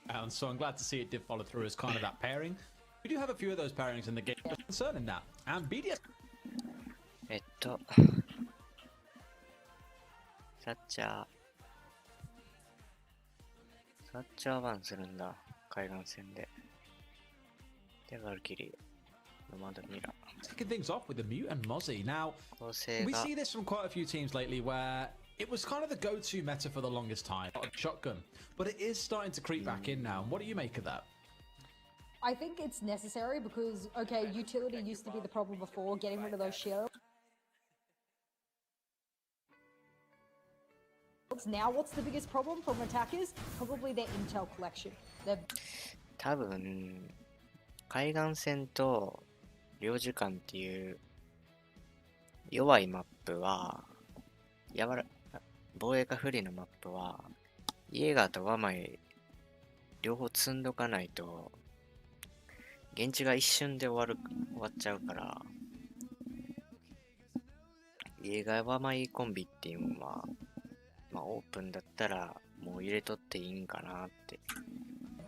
And so I'm glad to see it did follow through as kind of that pairing. We do have a few of those pairings in the game concerning that. And BDS. サッチャーバンするんだ、海岸線で。で、バルキリー、ノマドミラー。 Kicking things off with the Mute and Mozzie. Now, we see this from quite a few teams lately where it was kind of the go-to meta for the longest time, shotgun. But it is starting to creep back in now. What do you make of that? I think it's necessary because, okay, utility used to be the problem before, getting rid of those shields. Now what's the biggest problem from attackers? Probably their intel collection. 多分海岸線と領事館っていう弱いマップは防衛が不利なマップはイエーガーとワマイ両方積んどかないと現地が一瞬で終わっちゃうから、イエーガーワマイコンビっていうのはまあオープンだったらもう入れとっていいんかなって。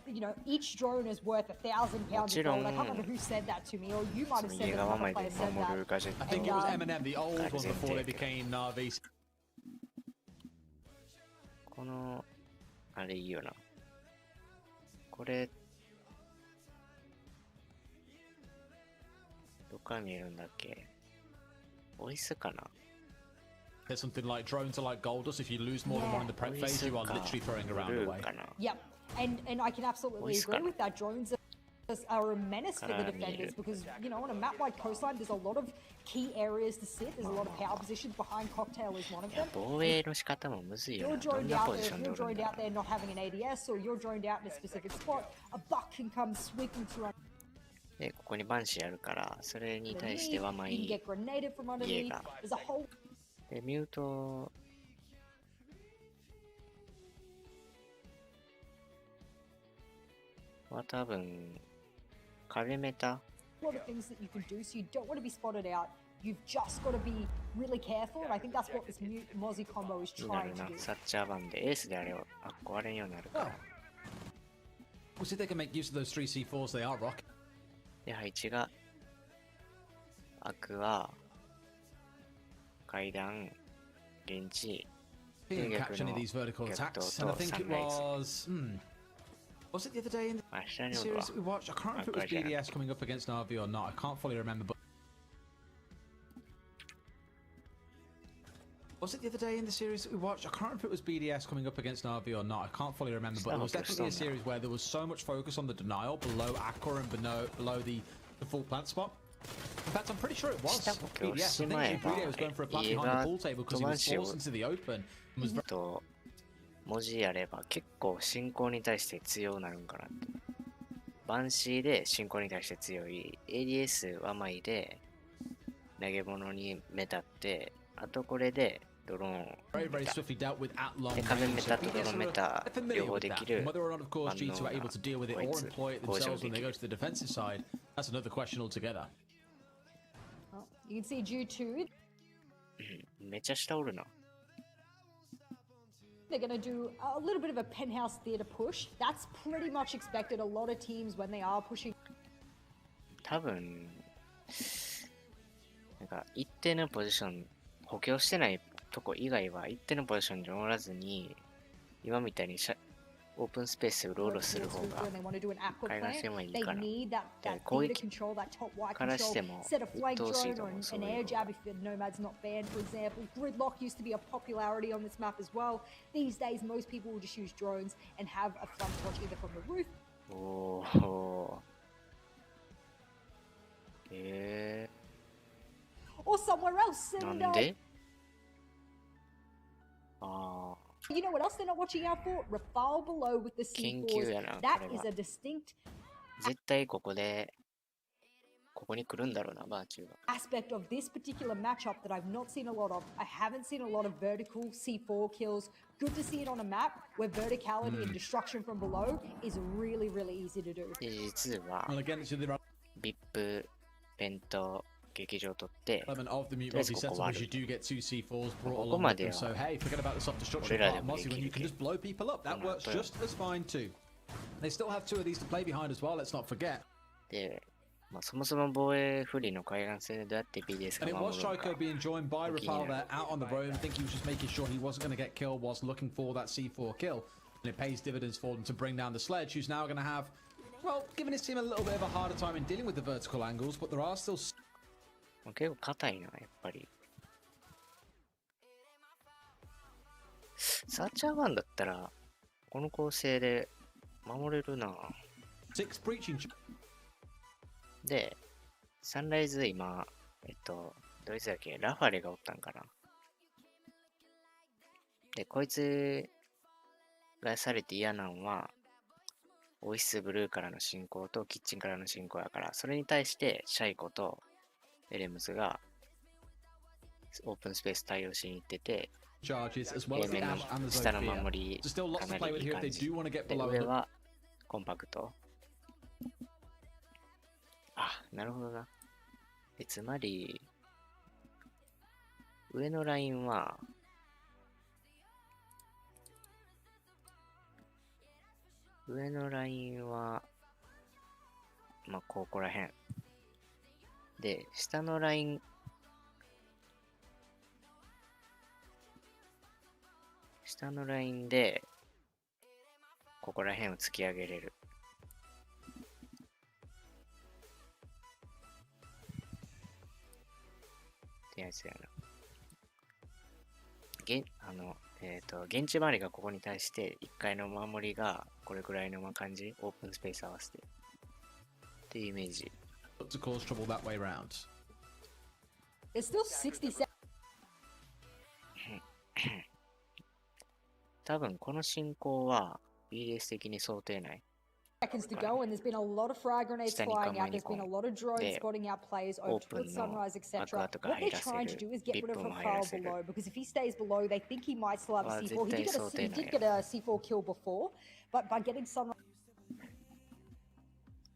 You know, each drone is worth £1,000 of gold. I can't remember who said that to me, or you might have said that. Another player said that. I think it was Eminem, the old one before they became Navi. このあれいいよな。これどっから見えるんだっけ？ボイスかな？ There's something like drones are like gold dust. If you lose more than one in the prep phase, you are literally throwing around away. Yep, and I can absolutely agree with that. Drones are a menace for the defenders because, you know, on a map like Coastline, there's a lot of key areas to sit. There's a lot of power positions. Behind Cocktail is one of them. 防衛の仕方もむずいよな。 You're droned out there not having an ADS, or you're droned out in a specific spot. A buck can come sweeping through. で、ここにバンシーあるから、それに対してはまあいい。イエーガー。で、ミュートは多分壁メタ。A lot of things that you can do, so you don't want to be spotted out. You've just got to be really careful, and I think that's what this Mozzie combo is trying to do. サッチャー版でエースであれを壊れんようになるから。We'll see if they can make use of those 3C4s they are rocking. で、配置がアクア、階段、現地、capturing these vertical attacks, and I think it was. Was it the other day in the series that we watched? I can't remember if it was BDS coming up against Navi or not. I can't fully remember, but was it the other day in the series that we watched? I can't remember if it was BDS coming up against Navi or not. I can't fully remember, but it was definitely a series where there was so much focus on the denial below Aqua and below the full plant spot. In fact, I'm pretty sure it was BDS. I think BDS was going for a plant behind the pool table because he was forced into the open. 文字やれば結構進行に対して強くなるんかなって。バンシーで進行に対して強い、ADS ワマイで投げ物にメタって、あとこれでドローンで壁メタとドローンメタ両方できる万能なこいつ工場できる。めっちゃ下おるな。They're going to do a little bit of a penthouse theater push. That's pretty much expected. A lot of teams, when they are pushing. 多分、なんか一定のポジション、補強してないとこ以外は一定のポジションにおらずに、今みたいにオープンスペースをうろうろする方が海岸線はいいかな。攻撃からしても鬱陶しいと思う。そういうの。Gridlock used to be a popularity on this map as well. These days, most people will just use drones and have a front watch either from the roof. おお。Or somewhere else. なんで？ああ。You know what else they're not watching out for? Rafale below with the C4s. That is a distinct 絶対ここに来るんだろうな、バーチューが。aspect of this particular matchup that I've not seen a lot of. I haven't seen a lot of vertical C4 kills. Good to see it on a map where verticality and destruction from below is really, really easy to do. 実は、VIP、ペント、劇場を取って、とりあえずここはある。ここまでは、俺らでもできるけど、この後 They still have 2 of these to play behind as well, let's not forget. で、まあ、そもそも防衛不利の海岸線でどうやって BDS が And it 守 was るのか Shiko being joined by 気にな Rapal る there out on the road. I think he was just making sure he wasn't going to get killed whilst looking for that C4 kill. And it pays dividends for them to bring down the sledge, who's now going to have, well, giving his team a little bit of a harder time in dealing with the vertical angles, but there are still... 結構硬いな、やっぱり。サーチャー1だったら、この構成で守れるな。6 breaching... で、サンライズ今、どいつだっけラファレがおったんかな。で、こいつがされて嫌なのは、オイスブルーからの進行とキッチンからの進行やから、それに対してシャイコとエレムズがオープンスペース対応しに行ってて、charges as well as the 平面の Ash and the 下の Zofia. 守り So still lots か to な play り with いい here if 感 they じ。 do want to get で、 below 上 the... はコンパクト。あ、なるほどな。で、つまり、上のラインは、まあ、ここら辺。で、下のライン、で、ここら辺を突き上げれる。ってやつやな。現地周りがここに対して、1階の守りがこれくらいの感じ、オープンスペース合わせて。っていうイメージ。to cause trouble that way round. There's still 60 多分この進行は BDS 的に想定内。 seconds to go, and there's been a lot of frag grenades flying out. There's been a lot of drones spotting out players over towards Sunrise, etc. What they're trying to do is get rid of Raphael below, because if he stays below, they think he might still have a C4. He did get a C4 kill before, but by getting Sunrise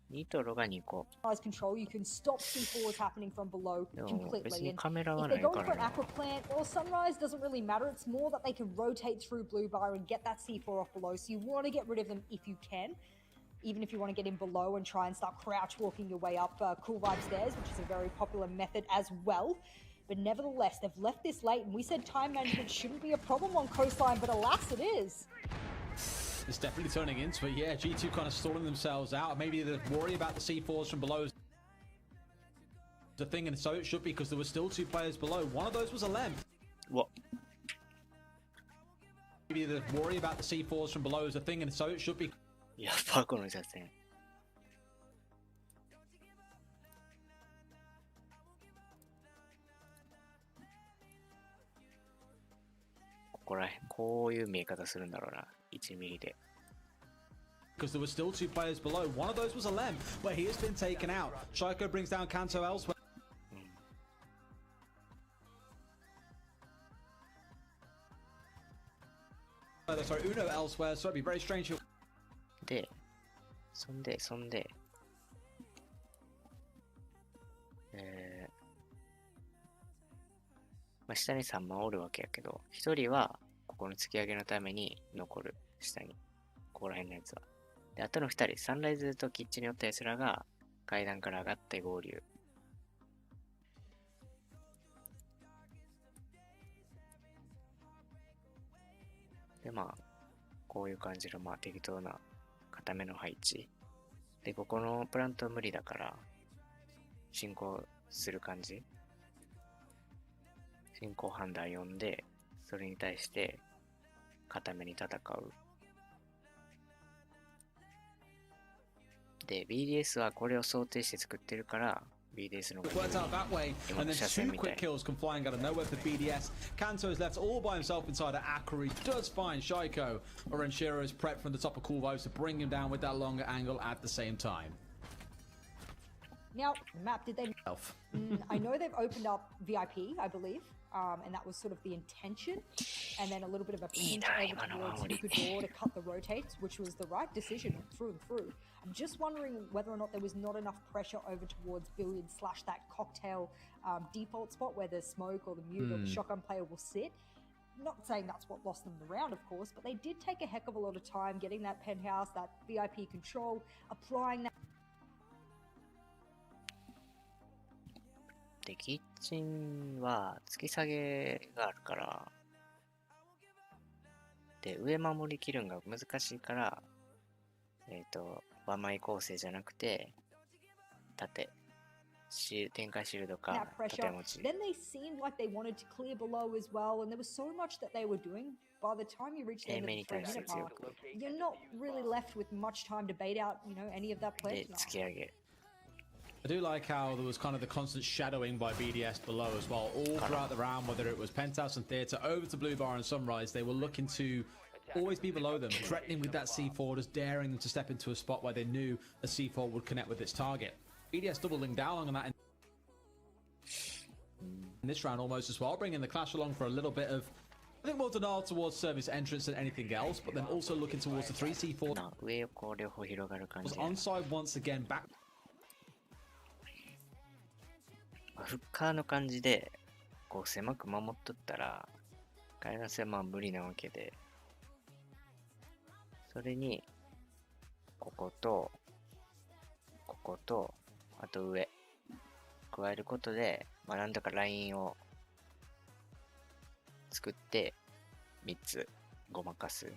ニトロが2個。 control, you can stop C4s happening from below でも別 completely. に And カメラ if はな they're い going か for ら an な。 aqua plant or Sunrise, doesn't really matter. It's more that they can rotate through blue bar and get that C4 off below. So you want to get rid of them if you can. Even if you want to get in below and try and start crouch walking your way up Cool Vibe stairs, which is a very popular method as well. But nevertheless, they've left this late, and we said time management shouldn't be a problem on Coastline, but alas, it is. It's definitely turning into it. Yeah, G2 kind of stalling themselves out. Maybe they worry about the C4s from below. The thing, and so it should be, because there were still 2 players below. One of those was a Lem. What? Maybe they worry about the C4s from below is a thing, and so it should be. やば、この車線。ここら辺、こういう見え方するんだろうな。1ミリで。Because there were still 2 players below. One of those was a Lem, where he has been taken out. Shiko brings down Kanto elsewhere. Sorry, Uno elsewhere, so it'd be very strange. で、そんで、まあ、下に3枚おるわけやけど、1人はここの突き上げのために残る、下に。ここら辺のやつは。で、あとの2人、サンライズとキッチンにおったやつらが階段から上がって合流。で、まあ、こういう感じの、まあ、適当な固めの配置。で、ここのプラント無理だから、進行する感じ。進行判断読んで、それに対して、固めに戦う。で、BDS はこれを想定して作ってるから、BDS の It worked out that way, and then 2 quick kills come flying out of nowhere for BDS. Kanto is left all by himself inside of Akari. Does find Shiko. Orenshiro is prepped from the top of Cool Vibes to bring him down with that longer angle at the same time. Now, the map, did they... I know they've opened up VIP, I believe, and that was sort of the intention. And then a little bit of a pinch over towards Nikudor to cut the rotates, which was the right decision through and through. I'm just wondering whether or not there was not enough pressure over towards Billiard / that cocktail default spot where the smoke or the mute or the shotgun player will sit. not saying that's what lost them the round, of course, but they did take a heck of a lot of time getting that penthouse, that VIP control, applying that. で、キッチンは突き下げがあるから、で、上守りきるんが難しいから、ワンマイ構成じゃなくて、縦、展開シールドか、縦持ち。Then they seemed like they wanted to clear below as well, and there was so much that they were doing. By the time you reach the end of the 3-minute mark, you're not really left with much time to bait out, any of that play. で、突き上げ。I do like how there was kind of the constant shadowing by BDS below as well, all throughout the round, whether it was Penthouse and Theatre, over to Blue Bar and Sunrise, they were looking to always be below them, threatening with that C4, just daring them to step into a spot where they knew a C4 would connect with its target. BDS doubling down on that in this round almost as well, bringing the Clash along for a little bit of, I think, more denial towards service entrance than anything else, but then also looking towards the 3C4. 上横両方広がる感じ。Was onside once again back. フッカーの感じで、こう狭く守っとったら、海岸線は無理なわけで、それに、ここと、ここと、あと上、加えることで、なんとかラインを作って、3つごまかす。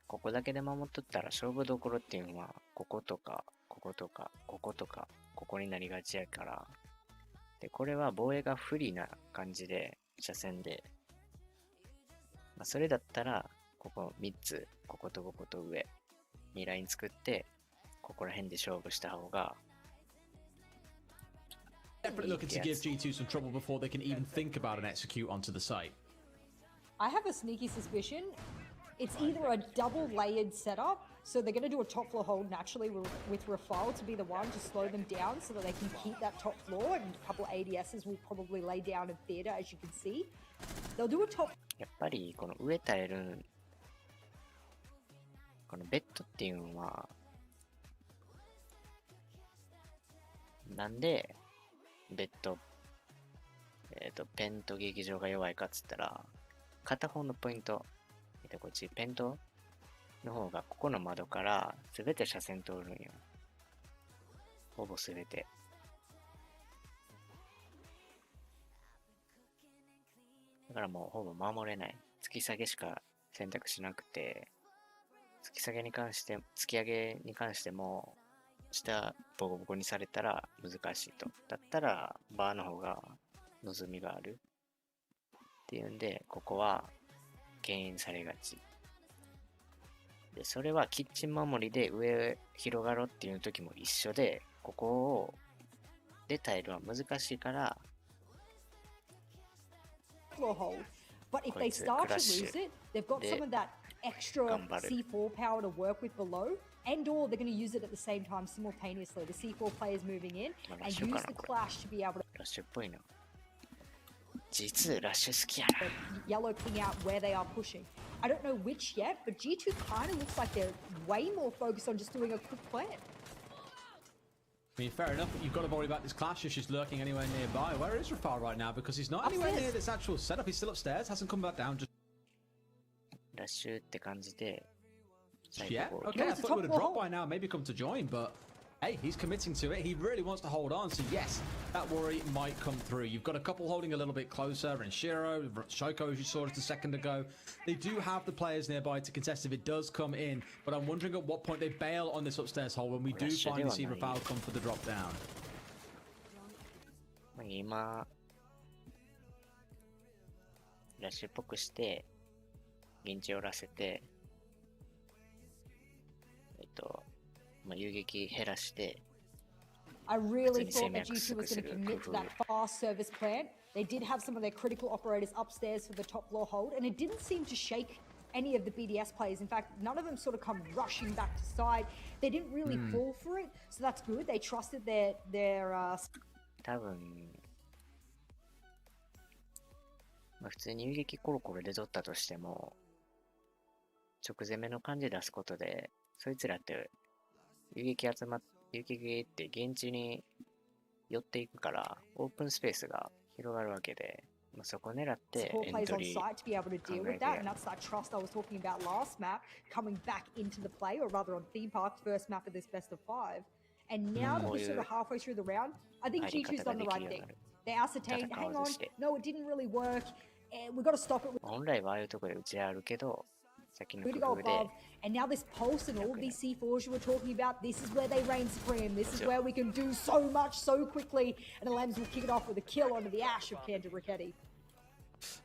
ここだけで守っとったら勝負どころっていうのは、こことか、こことか、こことか、ここになりがちやから。で、これは防衛が不利な感じで、車線で。それだったら、ここ3つ、こことここと上にライン作って、ここら辺で勝負した方が。Definitely looking to give G2 some trouble before they can even think about an execute onto the site. I have a sneaky suspicion. It's either a double layered setup, so they're going to do a top floor hold naturally with Rafale to be the one to slow them down so that they can keep that top floor, and a couple of ADSs will probably lay down in theater, as you can see. They'll do a top. やっぱりこの上耐えるこのベッドっていうのはなんでベッドペント劇場が弱いかっつったら片方のポイントこっちペントの方がここの窓から全て車線通るんよ。ほぼ全て。だからもうほぼ守れない。突き下げしか選択しなくて、突き下げに関して、突き上げに関しても、下ボコボコにされたら難しいと。だったらバーの方が望みがある。っていうんで、ここは敬遠されがち。で、それはキッチン守りで上広がろうっていう時も一緒で、ここをで耐えるのは難しいから、But if they start to lose it, they've got some of that extra C4 power to work with below, and or they're going to use it at the same time simultaneously. The C4 players moving in and use the clash to be able to. ラッシュっぽいな。実ラッシュ好きやな。Yellow ping out where they are pushing. I don't know which yet, but G2 kind of looks like they're way more focused on just doing a quick plan. I mean, fair enough, but you've got to worry about this clash if she's lurking anywhere nearby. Where is Rafale right now? Because he's not anywhere near this actual setup. He's still upstairs, hasn't come back down. Just ラッシュって感じで。Yeah, okay, I thought he would have dropped by now, maybe come to join, but hey, he's committing to it. He really wants to hold on, so yes, that worry might come through. You've got a couple holding a little bit closer, and Shiro, Shoko, as you saw just a second ago. They do have the players nearby to contest if it does come in, but I'm wondering at what point they bail on this upstairs hole when we do finally see Rafale come for the drop down. 今、ラッシュっぽくして、現地をらせて、遊撃減らして、I really thought that G2 was going to commit to that fast service plan. They did have some of their critical operators upstairs for the top floor hold, and it didn't seem to shake any of the BDS players. In fact, none of them sort of come rushing back to side. They didn't really fall for it, so that's good. They trusted their 多分、普通に遊撃コロコロで取ったとしても、直攻めの感じで出すことで、そいつらって遊撃って現地に寄っていくから、オープンスペースが広がるわけで、まあ、そこ狙ってエ Support ン plays ト on リー site to be able to deal with that, and that's that trust I was talking about last map coming back into the play, or rather on Theme Park's first map of this best of 5. And now that we're sort of halfway through the round, I think G2's done the right thing. They ascertained, hang on, no, it didn't really work, and we've got to stop it. 本来はああいうところで打ち合うけど、先の We're 工 to go 夫で above, and now this pulse and all of these C4s you were talking about, this is where they reign supreme. This is where we can do so much so quickly, and the Lambs will kick it off with a kill onto the Ash of Kanta Ricchetti.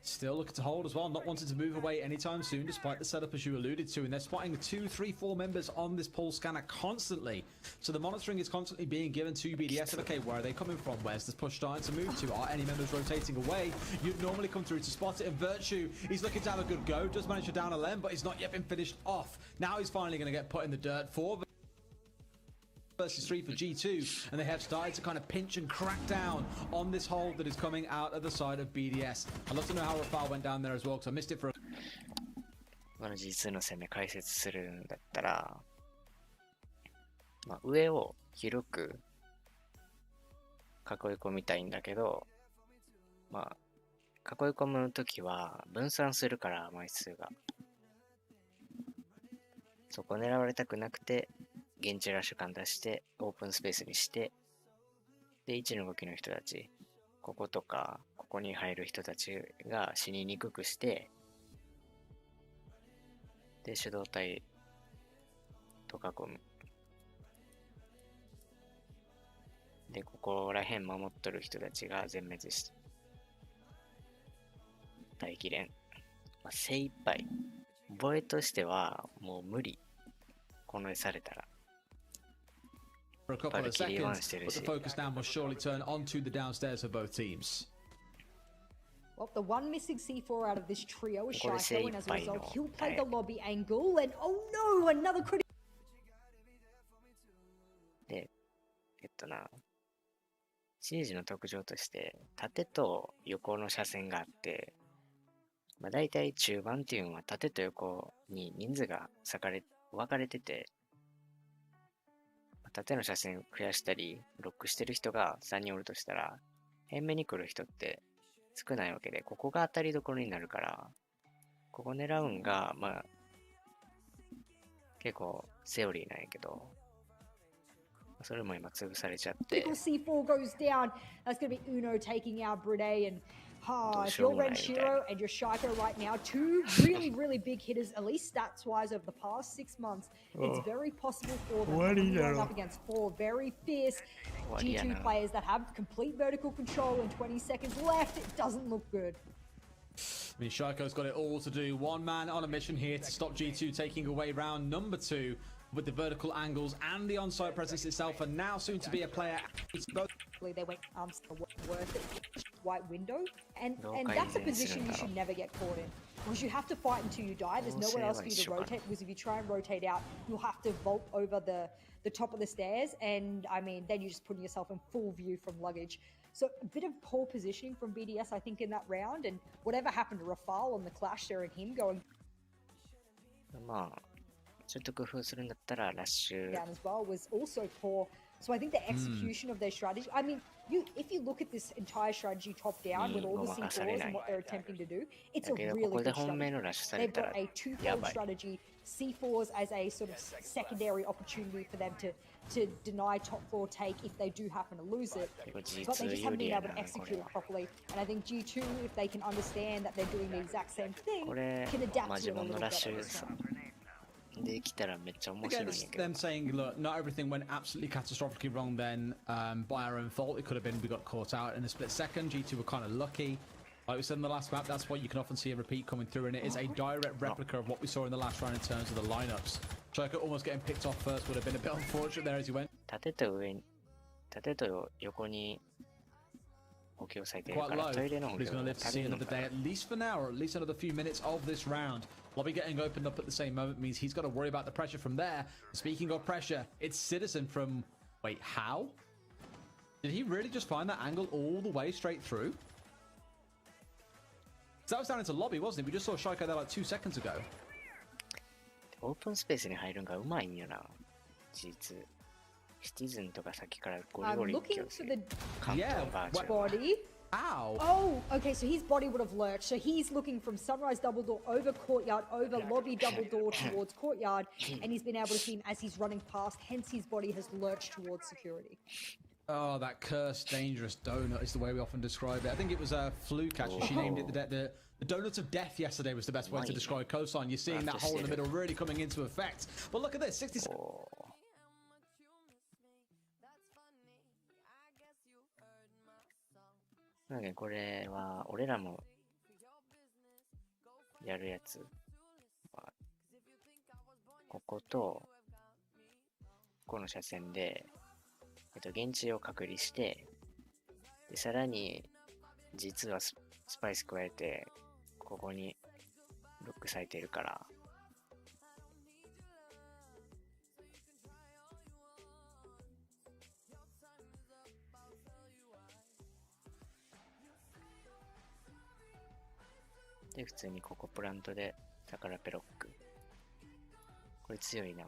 Still looking to hold as well, not wanting to move away anytime soon, despite the setup as you alluded to. And they're spotting 2, 3, 4 members on this pulse scanner constantly. So the monitoring is constantly being given to BDS. And okay, where are they coming from? Where's this push starting to move to? Are any members rotating away? You'd normally come through to spot it. And Virtue, he's looking to have a good go. Does manage to down a Lem, but he's not yet been finished off. Now he's finally going to get put in the dirt for versus 3 for G2, and they have started to kind of pinch and crack down on this hold that is coming out of the side of BDS. I'd love to know how Rafal went down there as well, because I missed it for この G2 の攻め解説するんだったら、まあ、上を広く囲い込みたいんだけど、まあ、囲い込むときは分散するから枚数が。そこ狙われたくなくて、現地ラッシュ感出して、オープンスペースにして、で、1の動きの人たち、こことか、ここに入る人たちが死ににくくして、で、手動体と囲む。で、ここら辺守っとる人たちが全滅して。待機連。まあ、精一杯。ボエとしてはもう無理。この絵されたら。a couple of seconds, but the focus now must surely turn onto the downstairs for both teams. Well, the one missing C4 out of this trio is Shaiko, and as a result, he'll play the lobby angle, and oh no, another critical. で、シージの特徴として、縦と横の車線があって、まあ、大体中盤っていうのは縦と横に人数が分かれてて、縦の車線増やしたり、ロックしてる人が3人おるとしたら、辺目に来る人って少ないわけで、ここが当たりどころになるから、ここ狙うんが、まあ、結構セオリーなんやけど、それも今潰されちゃって。C4 goes down. That's going to be Uno taking out Brune, and if you're Renshiro and you're Shaiko right now, two really, really big hitters, at least stats-wise, over the past 6 months, it's very possible for them going up against 4 very fierce G2 players that have complete vertical control and 20 seconds left. It doesn't look good. I mean, Shaiko's got it all to do. One man on a mission here to stop G2 taking away round number 2 with the vertical angles and the on-site presence itself, and now soon to be a player. They went worth it, white window, and that's a position you should never get caught in, because you have to fight until you die. There's nowhere else for you to rotate, because if you try and rotate out, you'll have to vault over the top of the stairs, and I mean, then you're just putting yourself in full view from luggage. So a bit of poor positioning from BDS, I think, in that round, and whatever happened to Rafal on the clash there and him going down as well was also poor. So I think the execution of their strategy, I mean, if you look at this entire strategy top down with all the C4s and what they're attempting to do, it's a really good strategy. They've got a twofold strategy, C4s as a sort of secondary opportunity for them to deny top floor take if they do happen to lose it, but they just haven't been able to execute it properly. And I think G2, if they can understand that they're doing the exact same thing, can adapt to it a little better. Again, it's them saying, look, not everything went absolutely catastrophically wrong then by our own fault. It could have been we got caught out in a split second. G2 were kind of lucky. Like we said in the last map, that's what you can often see a repeat coming through, and it is a direct replica of what we saw in the last round in terms of the lineups. Shaiko almost getting picked off first would have been a bit unfortunate there as he went. Quite low, but he's going to live to see another day, at least for now, or at least another few minutes of this round. Lobby getting opened up at the same moment means he's got to worry about the pressure from there. Speaking of pressure, it's Citizen from... Wait, how? Did he really just find that angle all the way straight through? So that was down into Lobby, wasn't it? We just saw Shaiko there like 2 seconds ago. Open space に入るのがうまいんよな、G2。シティズンとか先からゴリゴ I'm リ looking 強 for 制 the 関東バージョン body. Ow! Oh, okay, so his body would have lurched. So he's looking from Sunrise Double Door over Courtyard, over Lobby Double Door towards Courtyard, and he's been able to see him as he's running past, hence his body has lurched towards security. Oh, that cursed, dangerous donut is the way we often describe it. I think it was a fluke, actually. She named it the donuts of death yesterday was the best way to describe Cosine. You're seeing that hole in the middle really coming into effect. But look at this, 67. なんかこれは俺らもやるやつはこことこの車線で、現地を隔離してでさらに実はスパイス加えてここにロックされてるからで普通にここプラントで宝ペロックこれ強いな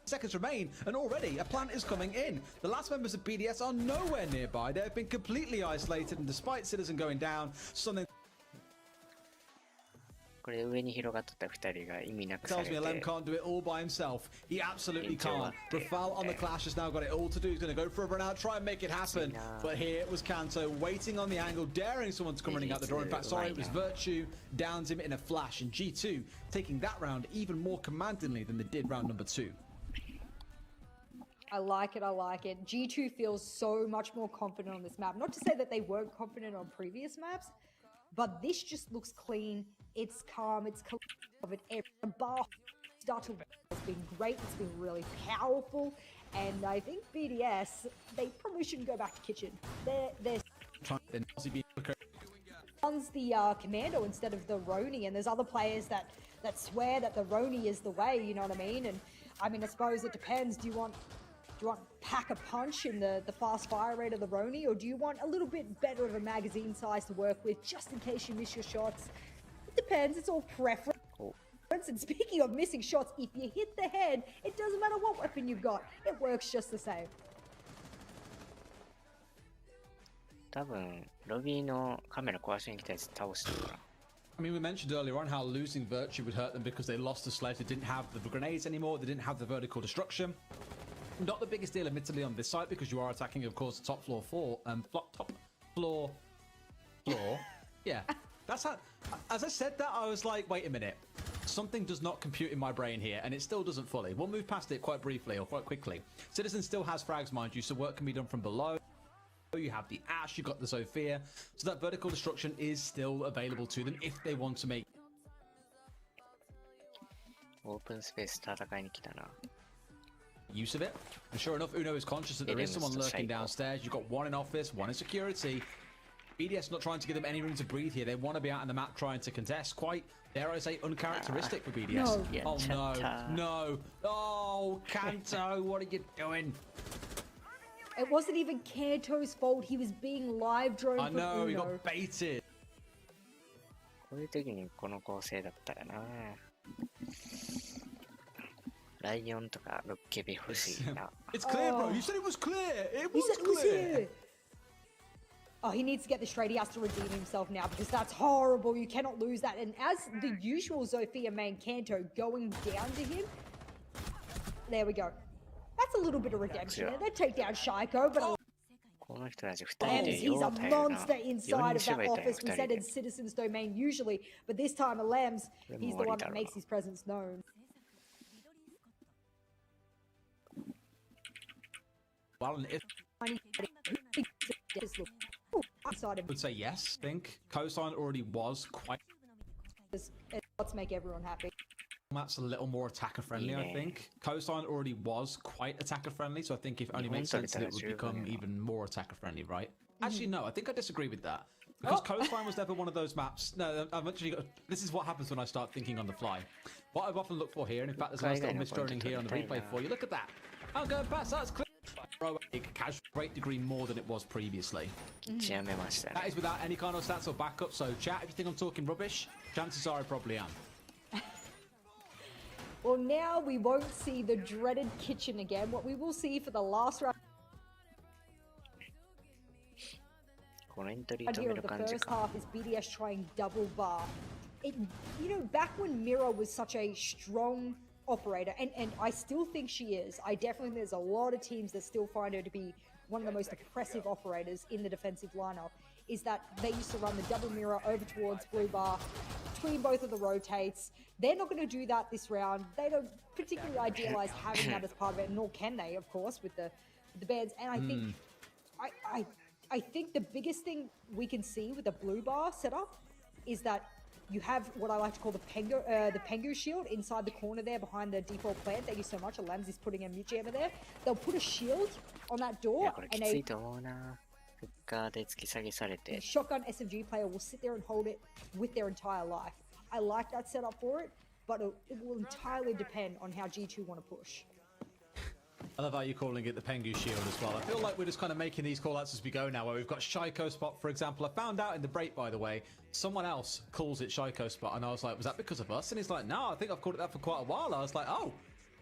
Seconds remain, and already a plant is coming in. The last members of BDS are nowhere nearby. They have been completely isolated, and despite Citizen going down, something これ上に広がっとった2人が意味なくされ tells て me Alem can't do it all by himself. He absolutely can't. Rafal on the Clash has now got it all to do. He's going to go for a run out, try and make it happen. But here was Kanto waiting on the angle, daring someone to come running out the door. In fact, sorry, it was Virtue, downs him in a flash. And G2 taking that round even more commandingly than they did round number 2. I like it, I like it. G2 feels so much more confident on this map. Not to say that they weren't confident on previous maps, but this just looks clean. It's calm, it's covered. The bar start to has been great, it's been really powerful. And I think BDS, they probably shouldn't go back to kitchen. They're One's the commando instead of the Roni, and there's other players that swear that the Roni is the way, you know what I mean? And I mean, I suppose it depends. Do you want pack a punch in the fast fire rate of the Roni, or do you want a little bit better of a magazine size to work with just in case you miss your shots? It depends, it's all preference. And speaking of missing shots, if you hit the head, it doesn't matter what weapon you've got, it works just the same. 多分ロビーのカメラ壊しに来たやつ倒してるから I mean, we mentioned earlier on how losing Virtue would hurt them because they lost the sledge. They didn't have the grenades anymore. They didn't have the vertical destruction. Not the biggest deal, admittedly, on this side because you are attacking, of course, the top floor top floor. Yeah, that's how. As I said that, I was like, wait a minute. Something does not compute in my brain here, and it still doesn't fully. We'll move past it quite briefly or quite quickly. Citizen still has frags, mind you, so work can be done from below. You have the Ash, you've got the Sophia, so that vertical destruction is still available to them if they want to make オープンスペース戦いに来たな use of it. And sure enough, Uno is conscious that there is someone lurking downstairs. You've got one in office, one in security. BDS not trying to give them any room to breathe here. They want to be out on the map trying to contest. Quite, dare I say, uncharacteristic for BDS. No. Yeah, oh no, no. Oh, Kanto, what are you doing? It wasn't even Kanto's fault. He was being live droned I from know, Uno. he got baited. こういう時にこの構成だったらなライオンとかロッケビ欲しいな It's clear, bro. You said it was clear. It He was said it was clear. here. Oh, he needs to get this straight. He has to redeem himself now because that's horrible. You cannot lose that. And as the usual Zofia main Kanto going down to him. There we go. That's a little bit of redemption. They take down Shaiko, but この人たち2 Lambs, 人で he's よ a う耐えるな monster 4 inside 人 of 縛 that りたい office. We 2 said 人 in で Citizen's Domain usually, but this time Lambs, he's the one that makes his presence known. Well, and if I would say yes, I think Cosine already was quite. Let's make everyone happy. That's a little more attacker friendly, I think. Cosine already was quite attacker friendly, so I think if it only makes sense that it would become even more attacker friendly, right? Actually, no, I think I disagree with that. Because Cosine was never one of those maps. No, I've actually got. This is what happens when I start thinking on the fly. What I've often looked for here, and in fact, there's a nice little misdroning here on the replay for you. Look at that. I'm going past, that's clear. Casual great degree more than it was previously. やめましたね That is without any kind of stats or backup, so chat, if you think I'm talking rubbish, chances are I probably am. Well, now we won't see the dreaded kitchen again. What we will see for the last round このエントリー止 here め of る the 感じ first か。 half is BDS trying double bar. It, you know, back when Mira was such a strong operator, and I still think she is. I definitely think there's a lot of teams that still find her to be one of the most oppressive operators in the defensive lineup. Is that they used to run the double mirror over towards blue bar, between both of the rotates. They're not going to do that this round. They don't particularly idealize having that as part of it, nor can they, of course, with the bans. And I think, I think the biggest thing we can see with the blue bar setup is that you have what I like to call the Pengu shield inside the corner there behind the default plant. Thank you so much. Lams is putting a mute jammer there. They'll put a shield on that い door や、これき and つ a いと思うな。フッカーで突き下げされて。 shotgun SMG player will sit there and hold it with their entire life. I like that setup for it, but it will entirely depend on how G2 want to push. I love how you're calling it the Pengu shield as well. I feel like we're just kind of making these call-outs as we go now, where we've got Shaiko spot, for example. I found out in the break, by the way, someone else calls it Shaiko spot, and I was like, was that because of us? And he's like, no, I think I've called it that for quite a while. I was like, oh,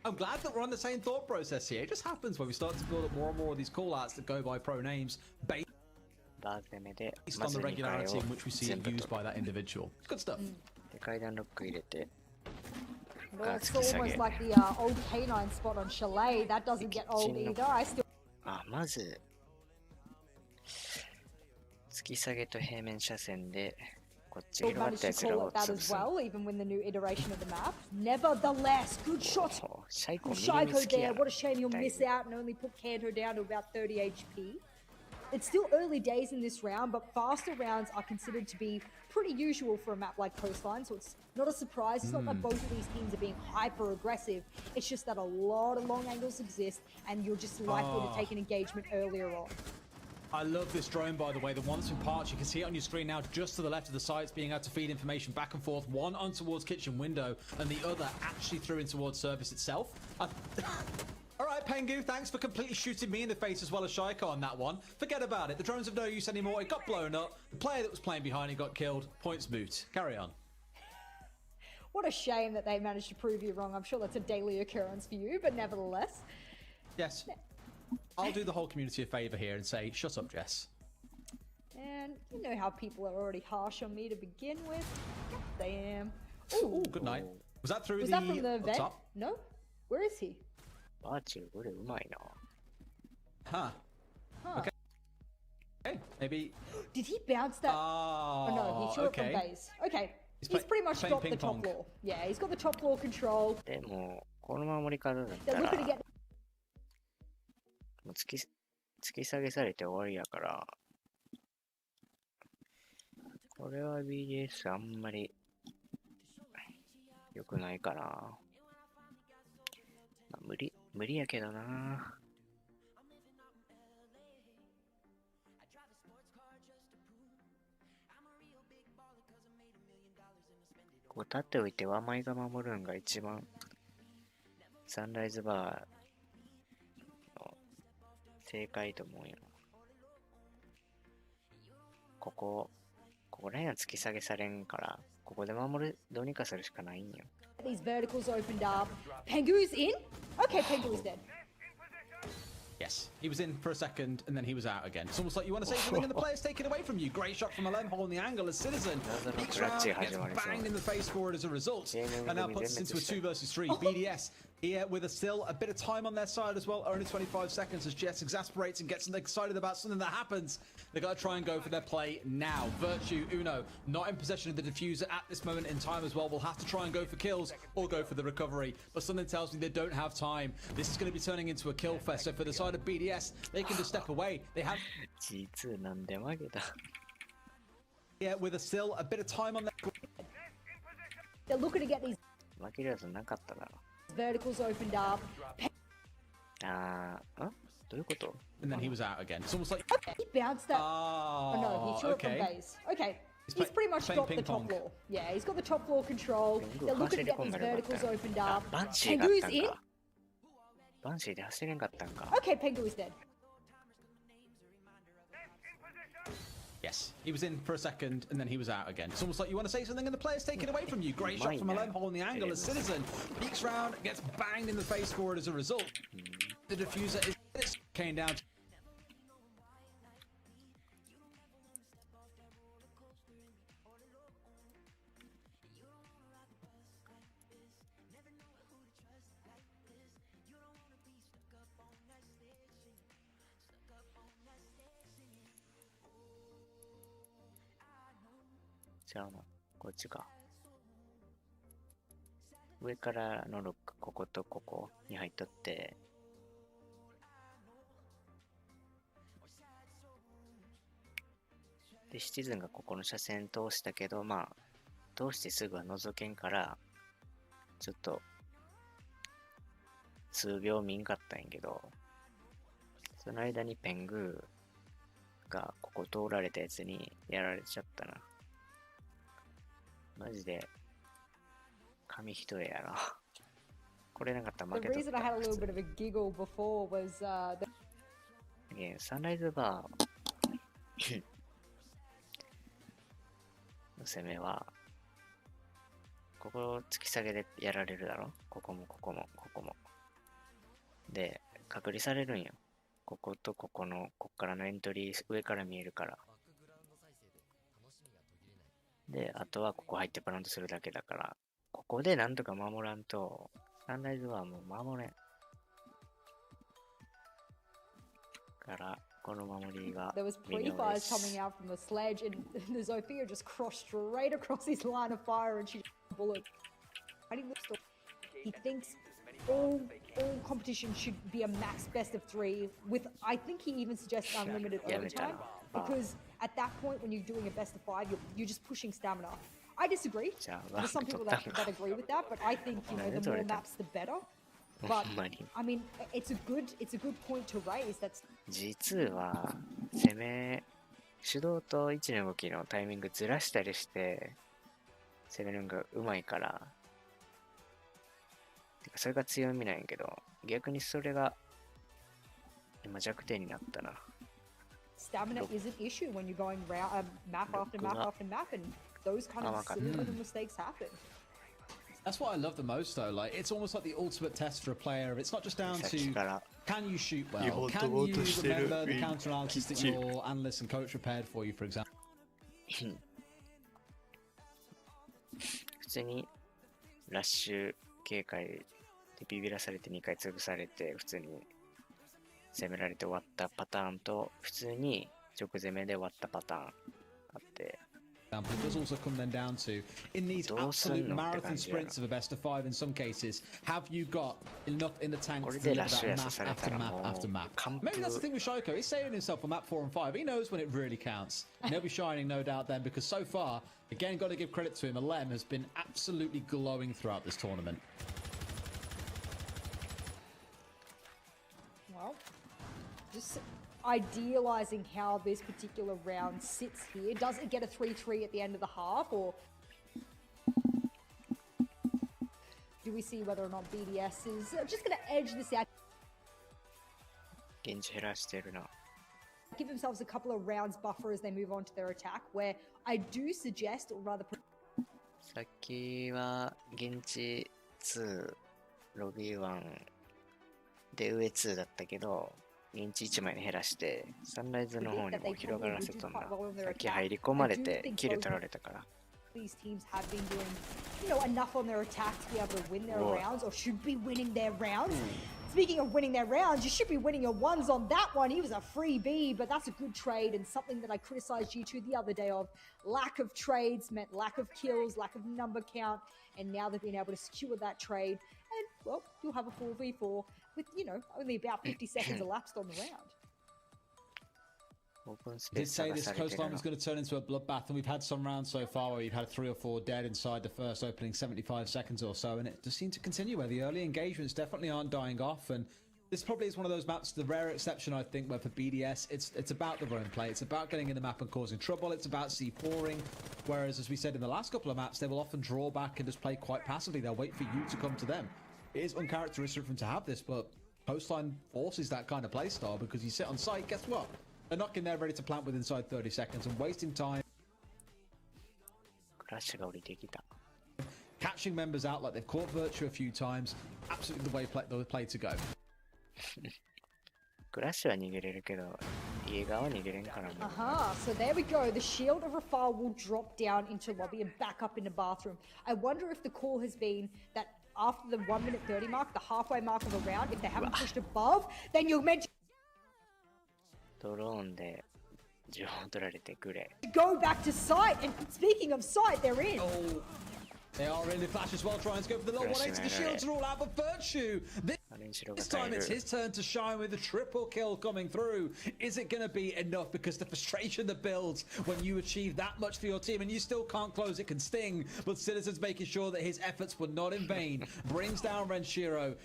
I'm glad that we're on the same thought process here. It just happens when we start to build up more and more of these call-outs that go by pro names based バー攻めで、 on ず the 2回 regularity を in which we see 全 it 部 used 取 by that individual. It's good stuff. で階段ロック入れて、 Well, it's 突き下 almost げ。 like the old canine spot on Chalet. That doesn't get old either. I still あ、まず、突き下げと平面車線で、こっち広がっ managed た to やつら call を it that 潰 as す。 well, even when the new iteration of the map. Nevertheless, good shots そうシャイコ from 右に Shaiko 好きや there. な。 What a shame he'll だい miss ぶ out and only put Kanto down to about 30 HP. It's still early days in this round, but faster rounds are considered to be pretty usual for a map like Coastline, so it's not a surprise. It's not that both of these teams are being hyper aggressive. It's just that a lot of long angles exist, and you're just likely to take an engagement earlier on. I love this drone, by the way. The one that's in parts, you can see it on your screen now, just to the left of the site. It's being able to feed information back and forth, one on towards kitchen window, and the other actually through in towards service itself. All right, Pengu, thanks for completely shooting me in the face as well as Shaiko on that one. Forget about it. The drone's of no use anymore. It got blown up. The player that was playing behind it got killed. Points moot. Carry on. What a shame that they managed to prove you wrong. I'm sure that's a daily occurrence for you, but nevertheless. Yes. I'll do the whole community a favour here and say, shut up, Jess. And you know how people are already harsh on me to begin with. God damn. Ooh, good night. Was that through Was the, that from the up vent? top? No? Where is he? バーチル、これうまいな。 Huh. Huh. Okay. Okay, maybe. Did he bounce that? Oh, Oh no, he threw it from okay. base. Okay. He's He's pretty much playing got the ping top pong. floor. Yeah, he's got the top floor control. でも、この守り方だっ They're たら、 looking to get もう突き下げされて終わりやから、これは BDS あんまり良くないかな。まあ、無理やけどな。こう立っておいてワマイが守るんが一番サンライズバーの正解と思うよ。ここら辺は突き下げされんから、ここで守る、どうにかするしかないんよ。these verticals opened up. Pengu's in? Okay, Pengu is dead. Yes, he was in for a second and then he was out again. It's almost like you want to say something and the player's taken away from you. Great shot from Alem holding the angle as Citizen. Peeks round, gets banged in the face for it as a result. And now puts us into a 2 versus 3. BDS here with still a bit of time on their side as well. Only 25 seconds as Jess exasperates and gets them excited about something that happens. They've got to try and go for their play now. Virtue, Uno, not in possession of the diffuser at this moment in time as well. Will have to try and go for kills or go for the recovery. But something tells me they don't have time. This is going to be turning into a kill fest. So for the side of BDS, they can just step away. They have G2 なんで負けた。yeah, with still a bit of time on their They're looking to get these 負けるやつなかったな。 verticals opened up. どういうこと and then he was out again. It's almost like He bounced that. oh, Oh no, he threw it okay. from base. Okay. He's He's pretty much playing got the ping top pong. floor. Yeah, he's got the top floor control. Pengu They're looking to get 走り込ん these だらよかった verticals な。 opened あ up. バンシーがあ Pengu った is ん in. か。バンシーで走れんかったんか。Okay, Pengu is dead. Yes. Yes, he was in for a second and then he was out again. It's almost like you want to say something and the player's taken away from you. Great shot from Alem, holding the angle as Citizen peeks round, gets banged in the face for it as a result. The diffuser is came down. 違うな。こっちか。上からのロック、こことここに入っとって、で、シチズンがここの車線通したけど、まあ、通してすぐは覗けんから、ちょっと、数秒見んかったんやけど、その間にペングーがここ通られたやつにやられちゃったな。マジで、紙一重やな。これなかったら負けとった。The reason I had a little bit of a giggle before wasサンライズバーの攻めは、ここを突き下げでやられるだろ。ここもここもここも。で、隔離されるんよ。こことここの、こっからのエントリー上から見えるから。で、あとはここ入ってプラントするだけだから、ここでなんとか守らんと、サンライズはもう守れん。から、この守りが there was pre-fires coming out from the sledge, and the Zofia just crossed straight across his line of fire, and she just bullet. I think he thinks all competition should be a max best of 3. With I think he even suggests unlimited overtime, because at that point when you're doing a best of 5, you're just pushing stamina. I disagree. There's some people that agree with that, but I think the more maps the better. But I mean, it's a good point to raise. That's 実は攻め手動と位置の動きのタイミングずらしたりして攻めるのがうまいから、それが強みなんやけど、逆にそれが今弱点になったな。Stamina is an issue when you're going round map after map after map, and those kind of silly little mistakes happen. That's what I love the most, though. Like, it's almost like the ultimate test for a player. It's not just down to can you shoot well, can you remember the counter analysis that your analyst and coach prepared for you, for example. 普通にラッシュ警戒でビビらされて2回潰されて普通に攻められて終わったパターンと普通に直攻めで終わったパターンあって。It does also come then down to, in these absolute marathon sprints of a best of 5 in some cases, have you got enough in the tank to deliver that map after map after map? Maybe that's the thing with Shoko. He's saving himself for map 4 and 5. He knows when it really counts. And he'll be shining, no doubt, then, because so far, again, got to give credit to him, Alem has been absolutely glowing throughout this tournament. Well, just idealizing how this particular round sits here. Does it get a 3-3 at the end of the half, or do we see whether or not BDS is just going to edge this out? 現地減らしてるな。 Give themselves a couple of rounds buffer as they move on to their attack, where I do suggest, or rather... さっきは現地2、ロビー1で上2だったけど、現地1枚に減らして、サンライズの方にも広がらせたんだ。さっき入り込まれて、キル取られたから。These teams have been doing, enough on their attack to be able to win their rounds, or should be winning their rounds. Speaking of winning their rounds, you should be winning your ones on that one. He was a freebie, but that's a good trade, and something that I criticized G2 the other day of. Lack of trades meant lack of kills, lack of number count, and now they've been able to secure that trade. And, well, you'll have a 4v4 with, only about 50 seconds elapsed on the round. I did say this coastline was going to turn into a bloodbath, and we've had some rounds so far where you've had 3 or 4 dead inside the first opening 75 seconds or so, and it just seemed to continue where the early engagements definitely aren't dying off. And this probably is one of those maps, the rare exception, I think, where for BDS, it's about the run play, it's about getting in the map and causing trouble, it's about C4ing, whereas, as we said in the last couple of maps, they will often draw back and just play quite passively. They'll wait for you to come to them. It is uncharacteristic for him to have this, but Coastline forces that kind of play style because you sit on site, guess what? They're knocking there ready to plant with inside 30 seconds and wasting time. クラッシュが降りてきた。 Catching members out like they've caught Virtue a few times. Absolutely the play to go. クラッシュは逃げれるけど、家側は逃げれんからもう。So there we go. The shield of Rafal will drop down into lobby and back up in the bathroom. I wonder if the call has been that after the 1 minute 30 mark, the halfway mark of a round, if they haven't pushed above, then you're meant to ドローンで情報取られてくれ。 go back to site. And speaking of site, they're in. Oh, they are in the flash as well, trying to go for the low 180. The shields are all out, but Virtue. This time it's his turn to shine with a triple kill coming through. Is it going to be enough? Because the frustration that builds when you achieve that much for your team and you still can't close it can sting. But Citizens making sure that his efforts were not in vain. Brings down Renshiro.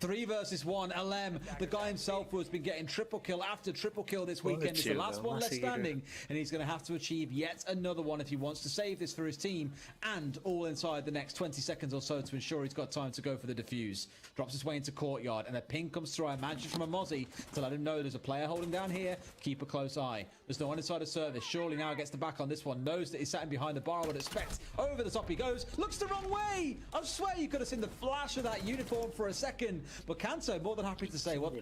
3 versus 1. Alem, the guy himself, who has been getting triple kill after triple kill this weekend, is the last one left standing, and he's going to have to achieve yet another one if he wants to save this for his team, and all inside the next 20 seconds or so to ensure he's got time to go for the defuse. Drops his way into courtyard, and a ping comes through, I imagine from a Mozzie, to let him know there's a player holding down here. Keep a close eye. There's no one inside of service. Surely now gets the back on this one. Knows that he's sat behind the bar. I would expect. Over the top he goes. Looks the wrong way. I swear you could have seen the flash of that uniform for a second. But Kanto more than happy to say what.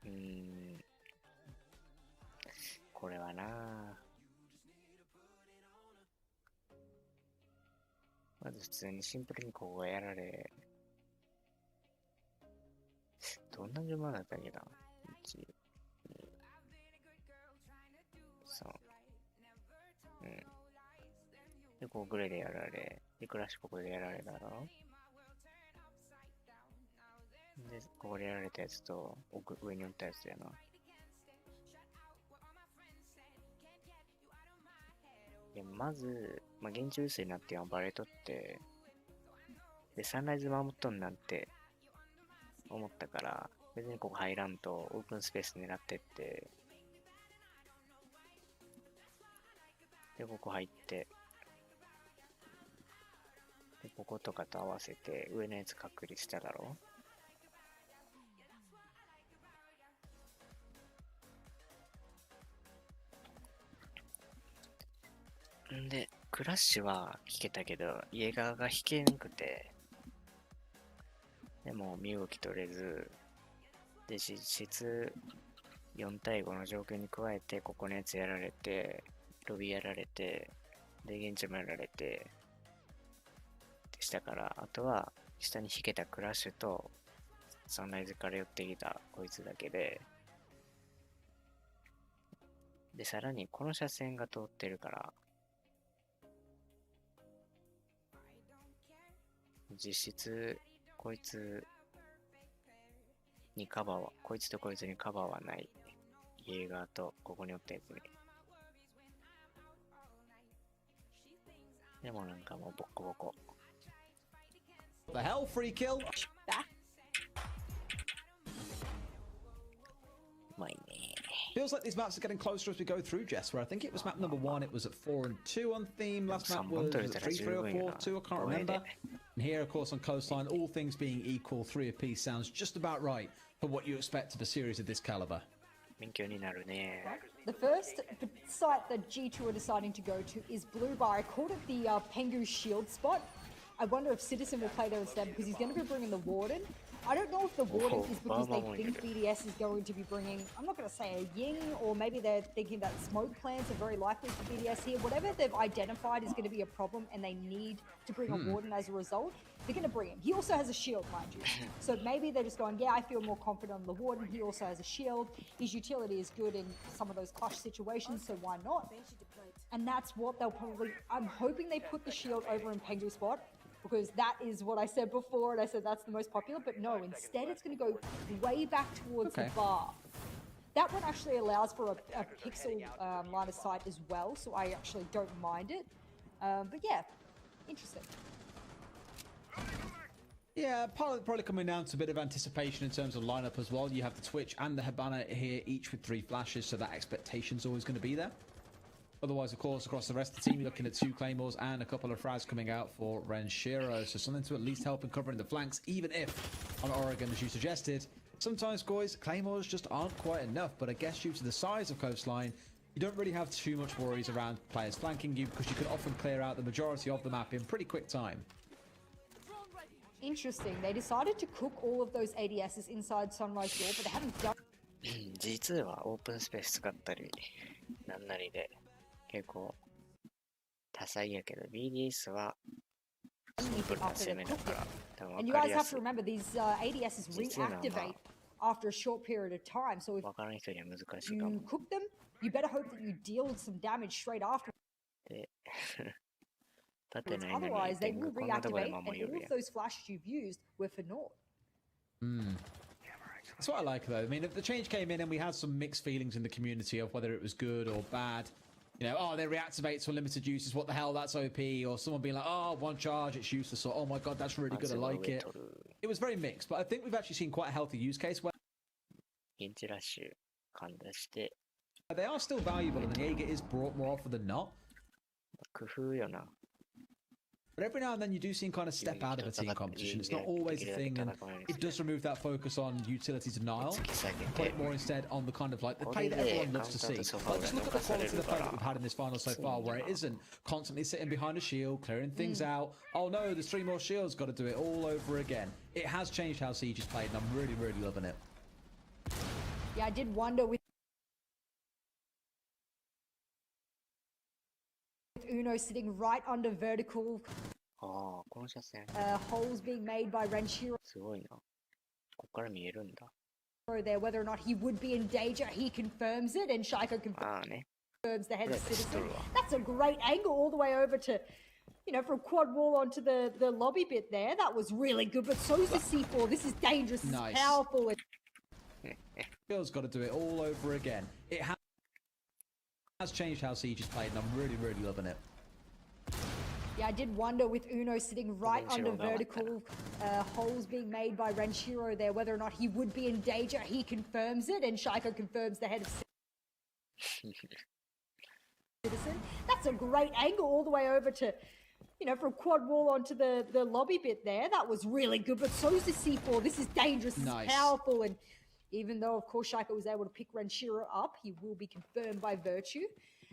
Mm. これはな、まず普通にシンプルにここがやられ、どんな順番だったっけな、1、2、3、うん。で、こうグレでやられ、で、クラッシュここでやられだろ。で、ここでやられたやつと、上に置いたやつやな。で、まず、現地薄いなっていうのはバレとって、で、サンライズ守っとんなんて思ったから、別にここ入らんとオープンスペース狙ってって、で、ここ入って、で、こことかと合わせて上のやつ隔離しただろ。んで、クラッシュは引けたけど、家側が引けんくて、でも身動き取れず、で、実質4対5の状況に加えて、ここのやつやられて、ロビーやられて、で、現地もやられて、でしたから、あとは下に引けたクラッシュと、サンライズから寄ってきたこいつだけで、で、さらにこの車線が通ってるから、実質、こいつにカバーは、こいつとこいつにカバーはない。イエーガーとここにおったやつに。でもなんかもうボッコボコ。The hell, free kill. うまいね。Feels like these maps are getting closer as we go through, Jess, where I think it was map number 1, it was at 4 and 2 on theme. Last map was at 3, 3 or 4, 2, I can't remember. And here, of course, on Coastline, all things being equal, 3 apiece sounds just about right for what you expect of a series of this caliber. 勉強になるね。 The first site that G2 are deciding to go to is Blue Bar. I called it the Pengu Shield spot. I wonder if Citizen will play there instead because he's going to be bringing the Warden. I don't know if the Warden is because they think BDS is going to be bringing, I'm not going to say a Ying, or maybe they're thinking that smoke plants are very likely for BDS here. Whatever they've identified is going to be a problem and they need to bring a Warden as a result, they're going to bring him. He also has a shield, mind you. So maybe they're just going, yeah, I feel more confident on the Warden. He also has a shield. His utility is good in some of those clutch situations, so why not? And that's what they'll probably, I'm hoping they put the shield over in Pengu's spot, because that is what I said before, and I said that's the most popular, but no, instead it's going to go way back towards the bar. That one actually allows for a pixel line of sight as well, so I actually don't mind it. But yeah, interesting. Yeah, probably coming down to a bit of anticipation in terms of lineup as well. You have the Twitch and the Habana here, each with 3 flashes, so that expectation's always going to be there. Otherwise, of course, across the rest of the team, you're looking at 2 Claymores and a couple of Fraz coming out for Renshiro. So something to at least help in covering the flanks, even if on Oregon, as you suggested, sometimes, guys, Claymores just aren't quite enough. But I guess due to the size of Coastline, you don't really have too much worries around players flanking you because you can often clear out the majority of the map in pretty quick time. Interesting. They decided to cook all of those ADSs inside Sunrise Door, but they haven't done G2 はオープンスペース使ったりなんなりで結構多彩やけど BDS はシンプルな攻めだから多分 And 分 you かり guys や have す to い remember these ADSs reactivate after a short period of time. So if 分からん人には難しいか you も cook them, you better hope that you deal some damage straight after. で立ってないのに Otherwise, they 天 will 狗こんなとこで reactivate, and 守りよ all る of やん those flashes you've used were for naught. That's what I like, though. I mean, if the change came in and we had some mixed feelings in the community of whether it was good or bad. You know, oh, they reactivate to limited uses. What the hell? That's OP. Or someone being like, oh, 1 charge, it's useless. Or, oh my god, that's really good. I like it. It was very mixed, but I think we've actually seen quite a healthy use case where 現地ラッシュ感出して they are still valuable and the Jaeger is brought more often than not. 工夫よな But every now and then you do see kind of step out of a team competition. It's not always a thing, and it does remove that focus on utility denial. And put it more instead on the kind of like the play that everyone loves to see. Like, just look at the quality of the play that we've had in this final so far, where it isn't constantly sitting behind a shield, clearing things out. Oh no, there's 3 more shields, got to do it all over again. It has changed how Siege is played, and I'm really, really loving it. Yeah, I did wonder with Uno sitting right under vertical ああこの車線 holes being made by Renshiro すごいなこっから見えるんだ there, whether or not he would be in danger. He confirms it, and Shaiko ああね confirms the head of これ知っと Citizen. るわ That's a great angle all the way over to, you know, from quad wall onto the lobby bit there. That was really good, but so is the C4. This is dangerous, this Nice. is powerful. Shield's got to do it all over again. It has changed how Siege is played, and I'm really, really loving it. Yeah, I did wonder with Uno sitting right under Renshiro vertical holes being made by Renshiro there, whether or not he would be in danger. He confirms it, and Shaiko confirms the head of Citizen. That's a great angle all the way over to, you know, from quad wall onto the lobby bit there. That was really good, but so is the C4. This is dangerous, this Nice. is powerful, and even though, of course, Shaiko was able to pick Renshiro up, he will be confirmed by Virtue.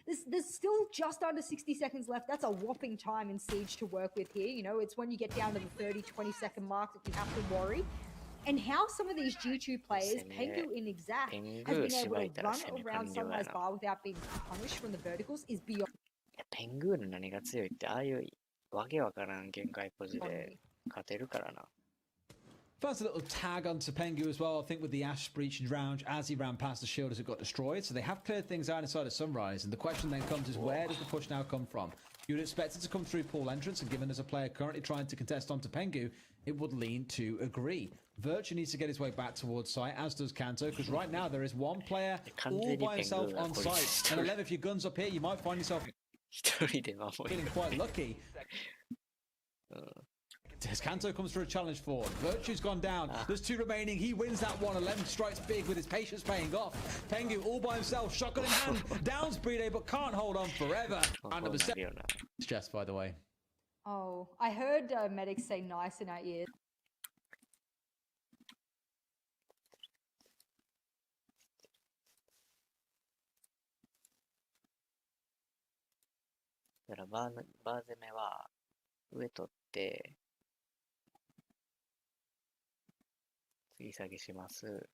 There's still just under 60 seconds left. That's a whopping time in Siege to work with here. You know, it's when you get down to the 30, 20-second mark that you have to worry. And how some of these G2 players, Pengu in exact, has been able to run around Sunrise Bar without being punished from the verticals is beyond いやペングーの何が強いってああいうわけわからん限界ポジで me. 勝てるからな First, a little tag onto Pengu as well, I think, with the Ash breach and round as he ran past the shield as it got destroyed. So they have cleared things out inside of Sunrise. And the question then comes is, where does the push now come from? You'd expect it to come through pool entrance, and given as a player currently trying to contest onto Pengu, it would lean to agree. Virtue needs to get his way back towards site, as does Kanto, because right now there is 1 player all by himself on site. And 11, if your gun's up here, you might find yourself 一人で守り feeling quite lucky. As Kanto comes for a challenge forward. Virtue's gone down. There's 2 remaining. He wins that one. 11 strikes big with his patience paying off. Pengu all by himself. Shotgun in hand. Downs Bride, but can't hold on forever. And number 7. It's Jess, by the way. Oh, I heard medics say nice in our ears. だからバー攻めは上取って次下げします。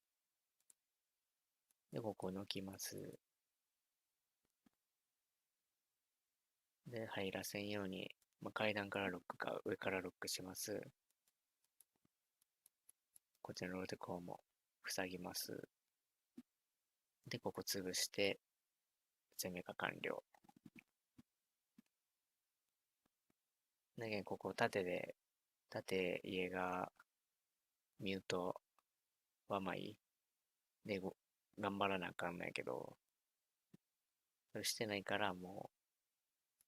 で、ここ抜きます。で、入らせんように、階段からロックか上からロックします。こっちのローテコーも塞ぎます。で、ここ潰して攻めが完了。だけどここ縦家がミュートはまあいい。で、頑張らなあかんのやけど、それしてないからも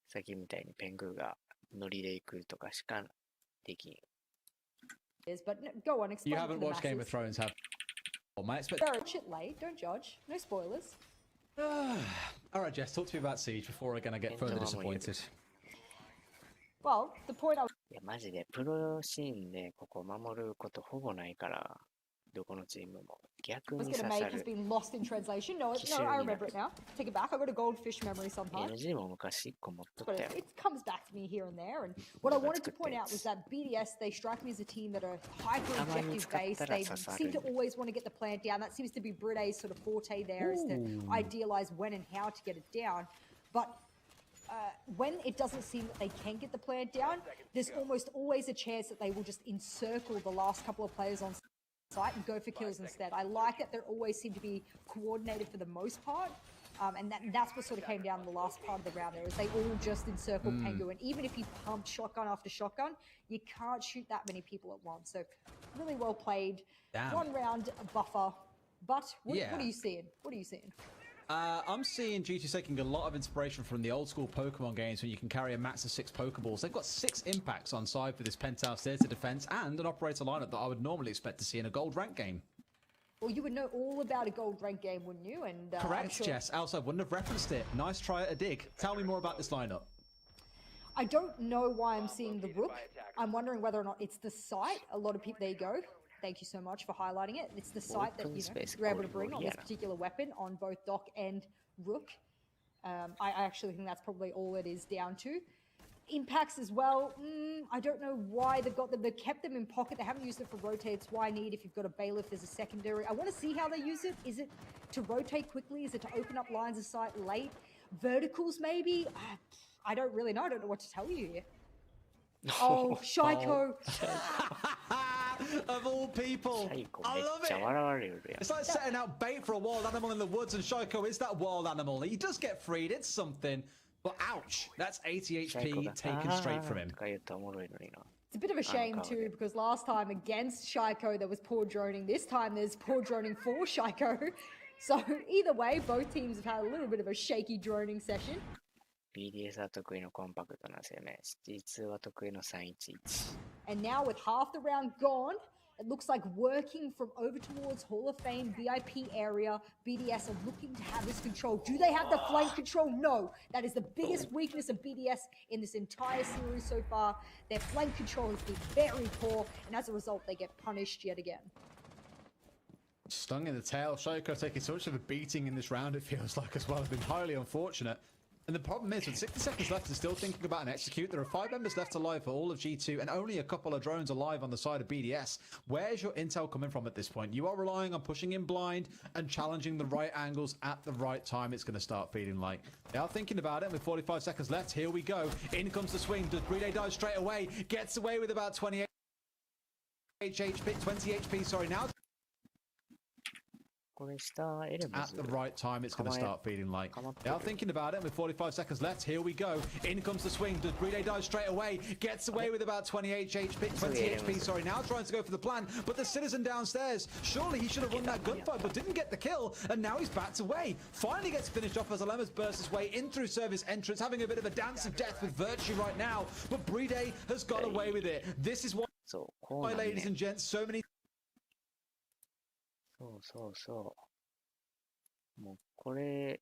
う、さっきみたいにペングーがノリで行くとかしかできん。But go on, explain You it to haven't the watched Game of masses. Thrones, have you? Oh, mate, Don't watch it late, don't judge. No spoilers. All right, Jess, talk to me about Siege before again I get further disappointed. Well, the point I was いや、マジでプロシーンでここ守ることほぼないから、どこのチームも逆に going to 刺さ make has る。 been lost in translation. No, I remember it now. Take it back. I got a goldfish memory sometimes. LG も昔1個持っとっ But たよ。 it comes back to me here and there. And what I wanted to point out was that BDS, they strike me as a team that are hyper objective based. They seem to always want to get the plant down. That seems to be Bride's sort of forte there, is to idealize when and how to get it down. But when it doesn't seem that they can get the plant down, there's almost always a chance that they will just encircle the last couple of players on site and go for kills instead. I like that they always seem to be coordinated for the most part. And that's what sort of came down in the last part of the round there, is they all just encircled Pengu. And even if you pumped shotgun after shotgun, you can't shoot that many people at once. So really well played. Damn. 1 round buffer. But what Yeah. are you seeing? What are you seeing? I'm seeing G2 taking a lot of inspiration from the old school Pokemon games when you can carry a max of 6 Pokeballs. They've got 6 impacts on side for this Penthouse Theatre defense and an operator lineup that I would normally expect to see in a gold rank game. Well, you would know all about a gold rank game, wouldn't you? And Correct, sure Jess. Also, I wouldn't have referenced it. Nice try at a dig. Tell me more about this lineup. I don't know why I'm seeing the Rook. I'm wondering whether or not it's the site. A lot of people, there you go. Thank you so much for highlighting it. It's the site that you're able to bring on this particular weapon on both Doc and Rook. I actually think that's probably all it is down to. Impacts as well. I don't know why they've got them. They've kept them in pocket. They haven't used it for rotate. It's why I need if you've got a bailiff as a secondary. I want to see how they use it. Is it to rotate quickly? Is it to open up lines of sight late? Verticals maybe? I don't really know. I don't know what to tell you here. Oh, Shaiko. Of all people. I love it. It's like setting out bait for a wild animal in the woods, and Shaiko is that wild animal. He does get freed. It's something. But ouch. That's 80 HP taken straight from him. It's a bit of a shame too, because last time against Shaiko there was poor droning. This time there's poor droning for Shaiko. So either way, both teams have had a little bit of a shaky droning session. BDS は得意のコンパクトな攻め、G2 は得意の311。 And now with half the round gone, it looks like working from over towards Hall of Fame VIP area, BDS are looking to have this control. Do they have the flank control? No. That is the biggest weakness of BDS in this entire series so far. Their flank control has been very poor, and as a result, they get punished yet again. Stung in the tail. Shaiko taking so much of a beating in this round, it feels like, as well. It's been highly unfortunate. And the problem is, with 60 seconds left and still thinking about an execute, there are 5 members left alive for all of G2 and only a couple of drones alive on the side of BDS. Where's your intel coming from at this point? You are relying on pushing in blind and challenging the right angles at the right time. It's going to start feeling like. They are thinking about it with 45 seconds left. Here we go. In comes the swing. Does Bride dive straight away? Gets away with about 20 HP, sorry, now. At the right time, it's going to start feeling like. They are thinking about it with 45 seconds left. Here we go. In comes the swing. Does Bride dive straight away? Gets away with about 20 HP, sorry, now trying to go for the plan. But the citizen downstairs, surely he should have won that gunfight, but didn't get the kill. And now he's backed away. Finally gets finished off as Alemas bursts his way in through service entrance, having a bit of a dance of death with Virtue right now. But Bride has got away with it. This is why, ladies and gents, so many. もうこれ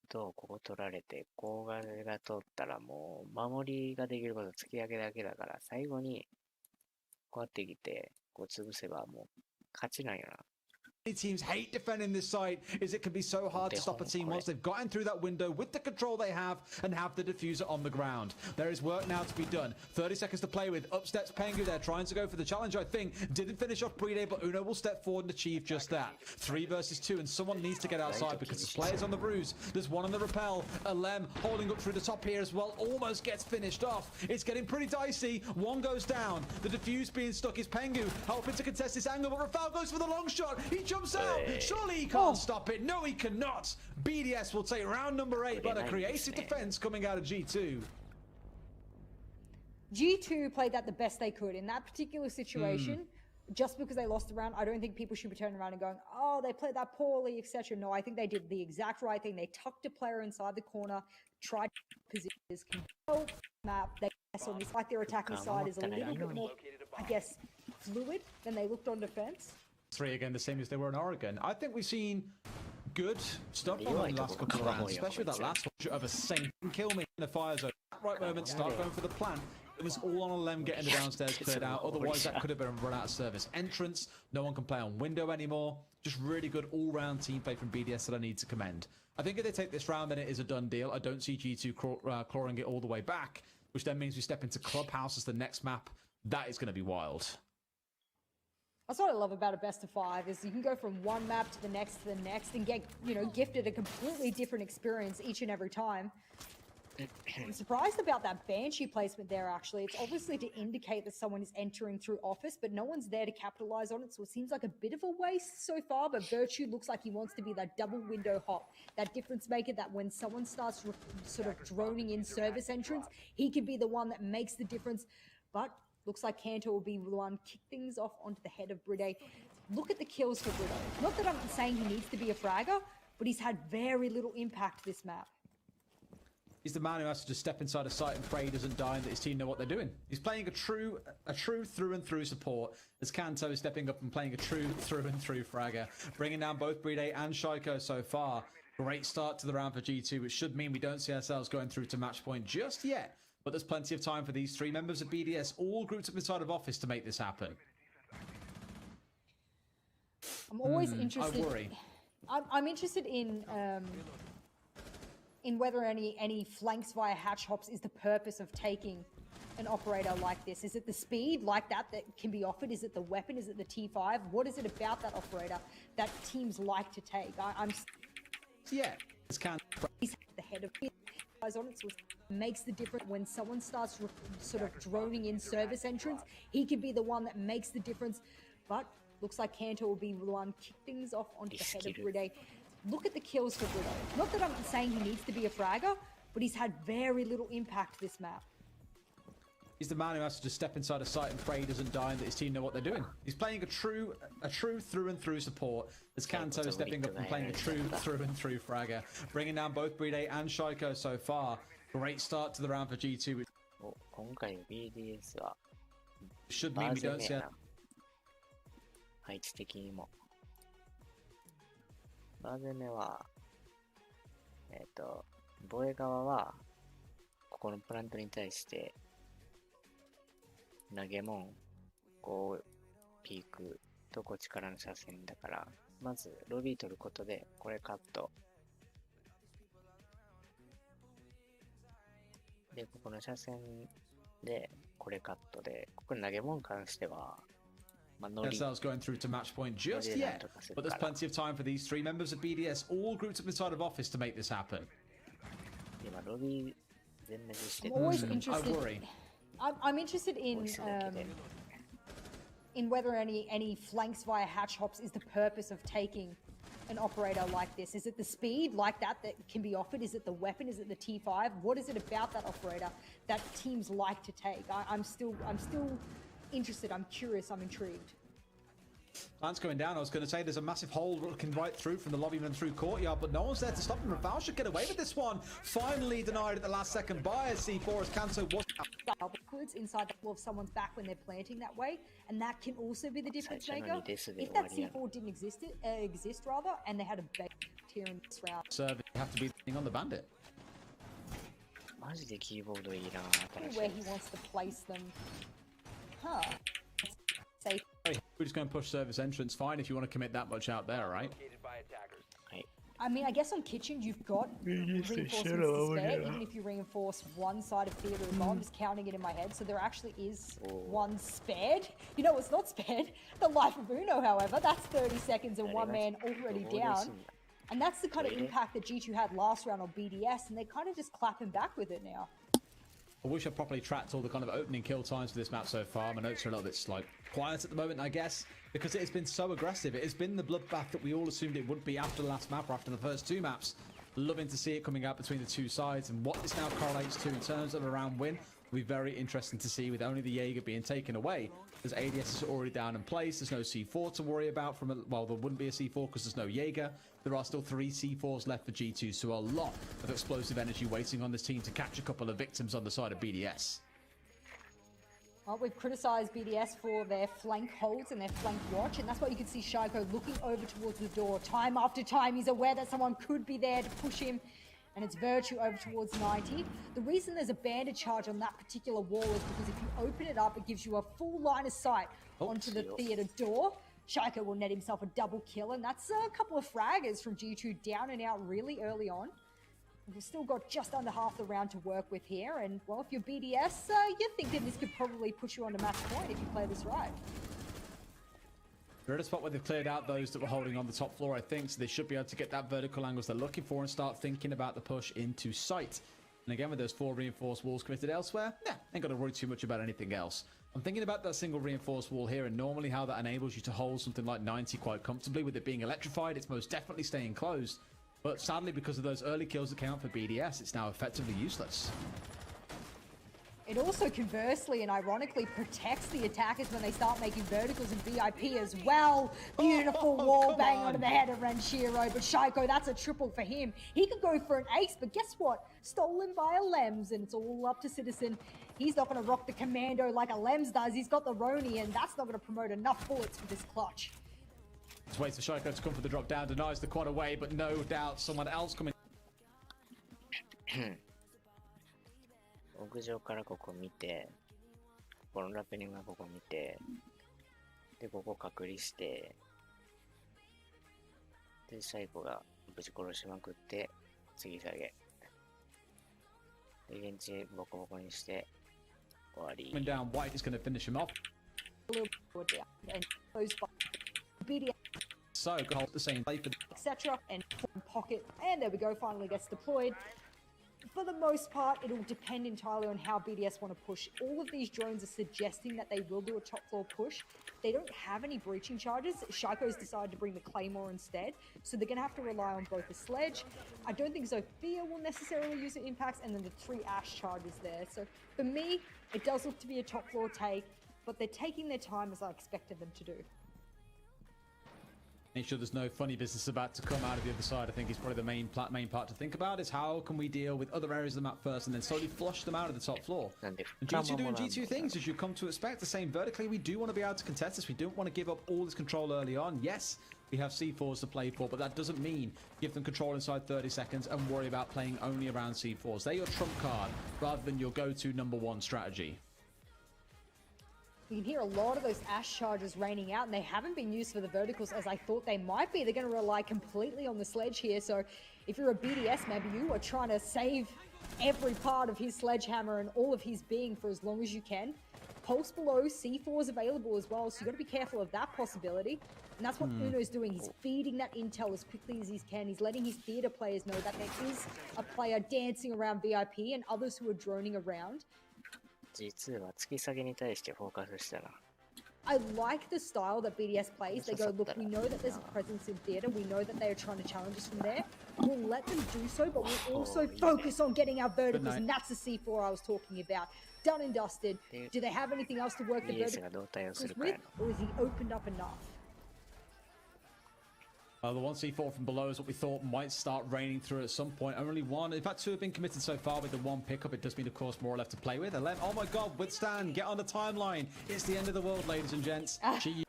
とここ取られて、こうが取ったらもう守りができること突き上げだけだから、最後にこうやってきて、こう潰せばもう勝ちなんよな。 Teams hate defending this site, is it can be so hard to stop a team once they've gotten through that window with the control they have and have the diffuser on the ground. There is work now to be done. 30 seconds to play with. Up steps Pengu there, trying to go for the challenge, I think. Didn't finish off Bride, but Uno will step forward and achieve just that. 3 versus 2, and someone needs to get outside because the players on the bruise. There's one on the rappel. Alem holding up through the top here as well. Almost gets finished off. It's getting pretty dicey. One goes down. The diffuse being stuck is Pengu, helping to contest this angle, but Rafal goes for the long shot. He jumps out. Surely he can't stop it. No, he cannot. BDS will take round number 8, but a creative defense coming out of G2. G2 played that the best they could in that particular situation. Just because they lost the round, I don't think people should be turning around and going, oh, they played that poorly, etc. No, I think they did the exact right thing. They tucked a player inside the corner, tried to position, control map. They on this, like their attacking side is a little bit more, I guess, fluid than they looked on defense. 3 again, the same as they were in Oregon. I think we've seen good stuff on the last couple of rounds, especially that last one of a saint kill me in the fire zone. Right moment, start going for the plan. It was all on a limb getting the downstairs cleared out. Otherwise, that could have been run out of service entrance. No one can play on window anymore. Just really good all-round team play from BDS that I need to commend. I think if they take this round, then it is a done deal. I don't see G2 clawing it all the way back, which then means we step into Clubhouse as the next map. That is going to be wild. That's what I love about a best of 5 is you can go from one map to the next and get, gifted a completely different experience each and every time. I'm surprised about that Banshee placement there, actually. It's obviously to indicate that someone is entering through office, but no one's there to capitalize on it, so it seems like a bit of a waste so far, but Virtue looks like he wants to be that double window hop, that difference maker that when someone starts sort of droning in service entrance, he can be the one that makes the difference, but looks like Kanto will be the one kick things off onto the head of Bride. Look at the kills for Bride. Not that I'm saying he needs to be a fragger, but he's had very little impact this map. He's the man who has to just step inside a site and pray he doesn't die and that his team know what they're doing. He's playing a true through and through support as Kanto is stepping up and playing a true through and through fragger, bringing down both Bride and Shaiko so far. Great start to the round for G2, which should mean we don't see ourselves going through to match point just yet. But there's plenty of time for these three members of BDS, all grouped up inside of office, to make this happen. I'm always interested. I worry. I'm interested in whether any flanks via hatch hops is the purpose of taking an operator like this. Is it the speed like that can be offered? Is it the weapon? Is it the T5? What is it about that operator that teams like to take? It's kind of... He's the head of it. On it, so it makes the difference when someone starts sort of droning in service entrance. He can be the one that makes the difference, but looks like Kanto will be the one kick things off onto the head of Bride. Look at the kills for Bride. Not that I'm saying he needs to be a fragger, but he's had very little impact this map. He's the man who has to just step inside a site and pray he doesn't die and that his team know what they're doing. He's playing a true through and through support as Kanto is stepping up and playing a true through and through fragger, bringing down both Bride and Shaiko so far. Great start to the round for G2, which 今回 BDS は should バ mean ー we ゼ don't ね see え a... な配置的にもバーゼネは防衛側はここのプラントに対して投げもんこうピークとこっちからの車線だから、まずロビー取ることでこれカットで、ここの車線でこれカットで、ここに投げもんに関してはまあノリ ourselves going through to match point just yet, but there's plenty of time for these three members of BDS, all grouped up inside of office, to make this happen. 今ロビー全滅して I'm る always I interested. worry. I'm interested in whether any flanks via hatch hops is the purpose of taking an operator like this. Is it the speed like that can be offered? Is it the weapon? Is it the T5? What is it about that operator that teams like to take? I'm still interested. I'm curious. I'm intrigued. Plant's going down. I was going to say there's a massive hole looking right through from the lobby and through courtyard, but no one's there to stop him. Raval should get away with this one. Finally denied at the last second by a C4 as Kanto was... Backwards inside the floor of someone's back when they're planting that way, and that can also be the difference maker. If that C4 didn't exist, and they had a bait here in this round. Serve, you have to be on the bandit. マジでキーボードいいな Where he wants to place them. Huh. Safe. Hey, we're just going to push service entrance. Fine if you want to commit that much out there, right? I mean, I guess on kitchen you've got reinforcements to spare, even if you reinforce one side of theater as well. I'm just counting it in my head, so there actually is one spared. You know what's not spared? The life of Uno, however. That's 30 seconds and one man already down. And that's the kind of impact that G2 had last round on BDS, and they're kind of just clapping back with it now. I wish I properly tracked all the kind of opening kill times for this map so far. My notes are a little bit like quiet at the moment, I guess, because it has been so aggressive. It has been the bloodbath that we all assumed it would be after the last map or after the first two maps. Loving to see it coming out between the two sides, and what this now correlates to in terms of a round win will be very interesting to see, with only the Jaeger being taken away. As ADS is already down in place, there's no C4 to worry about from well, there wouldn't be a C4 because there's no Jaeger. There are still 3 C4s left for G2, so a lot of explosive energy waiting on this team to catch a couple of victims on the side of BDS. Well, we've criticised BDS for their flank holds and their flank watch, and that's why you can see Shaiko looking over towards the door. Time after time, he's aware that someone could be there to push him, and it's Virtue over towards 90. The reason there's a banded charge on that particular wall is because if you open it up, it gives you a full line of sight onto the theatre door. Shaiko will net himself a double kill, and that's a couple of fraggers from G2 down and out really early on. We've still got just under half the round to work with here, and well, if you're BDS, you're thinking this could probably push you on to match point if you play this right. They're at a spot where they've cleared out those that were holding on the top floor, I think, so they should be able to get that vertical angles they're looking for and start thinking about the push into sight. And again, with those 4 reinforced walls committed elsewhere, ain't got to worry too much about anything else. I'm thinking about that single reinforced wall here, and normally how that enables you to hold something like 90 quite comfortably. With it being electrified, it's most definitely staying closed. But sadly, because of those early kills that came out for BDS, it's now effectively useless. It also conversely and ironically protects the attackers when they start making verticals and VIP as well. Beautiful wall bang onto the head of Ranchiro, but Shaiko, that's a triple for him. He could go for an ace, but guess what? Stolen by a Lems, and it's all up to Citizen. He's not going to rock the commando like a Lems does. He's got the Roni, and that's not going to promote enough bullets for this clutch. Just waits for Shaiko to come for the drop down, denies the quad away, but no doubt someone else coming. 屋上からここ見て、このラペリングがここ見て、で、ここ隔離して、で、シャイコがぶち殺しまくって、次下げ。で、現地ボコボコにして、終わり。Coming down, White is going to finish him off. So, hold the same play for etc. and pocket, and there we go, finally gets deployed. For the most part, it'll depend entirely on how BDS want to push. All of these drones are suggesting that they will do a top floor push. They don't have any breaching charges. Shaiko's decided to bring the Claymore instead, so they're going to have to rely on both the sledge. I don't think Zofia will necessarily use the impacts, and then the 3 Ash charges there. So for me, it does look to be a top floor take, but they're taking their time as I expected them to do. Make sure there's no funny business about to come out of the other side. I think is probably the main part to think about is how can we deal with other areas of the map first and then slowly flush them out of the top floor. And G2 doing G2 things as you come to expect. The same vertically, we do want to be able to contest this. We don't want to give up all this control early on. Yes, we have C4s to play for, but that doesn't mean give them control inside 30 seconds and worry about playing only around C4s. They're your trump card rather than your go-to #1 strategy. You can hear a lot of those Ash charges raining out, and they haven't been used for the verticals as I thought they might be. They're going to rely completely on the sledge here, so if you're a BDS, maybe you are trying to save every part of his sledgehammer and all of his being for as long as you can. Pulse below, C4 is available as well, so you've got to be careful of that possibility. And that's what Uno's doing. He's feeding that intel as quickly as he can. He's letting his theater players know that there is a player dancing around VIP and others who are droning around. G2 は突き下げに対してフォーカスしたな。I like the style that BDS plays. They go, look, we know that there's a presence in theater. We know that they are trying to challenge us from there. We'll let them do so, but we'll also focus on getting our verticals, and that's the C4 I was talking about. Done and dusted. Do they have anything else to work the verticals with, or is he opened up enough? The 1C4 from below is what we thought might start raining through at some point. Only 1, in fact 2 have been committed so far with the 1 pickup. It does mean, of course, more left to play with. 11, oh my god, Withstand, get on the timeline. It's the end of the world, ladies and gents. She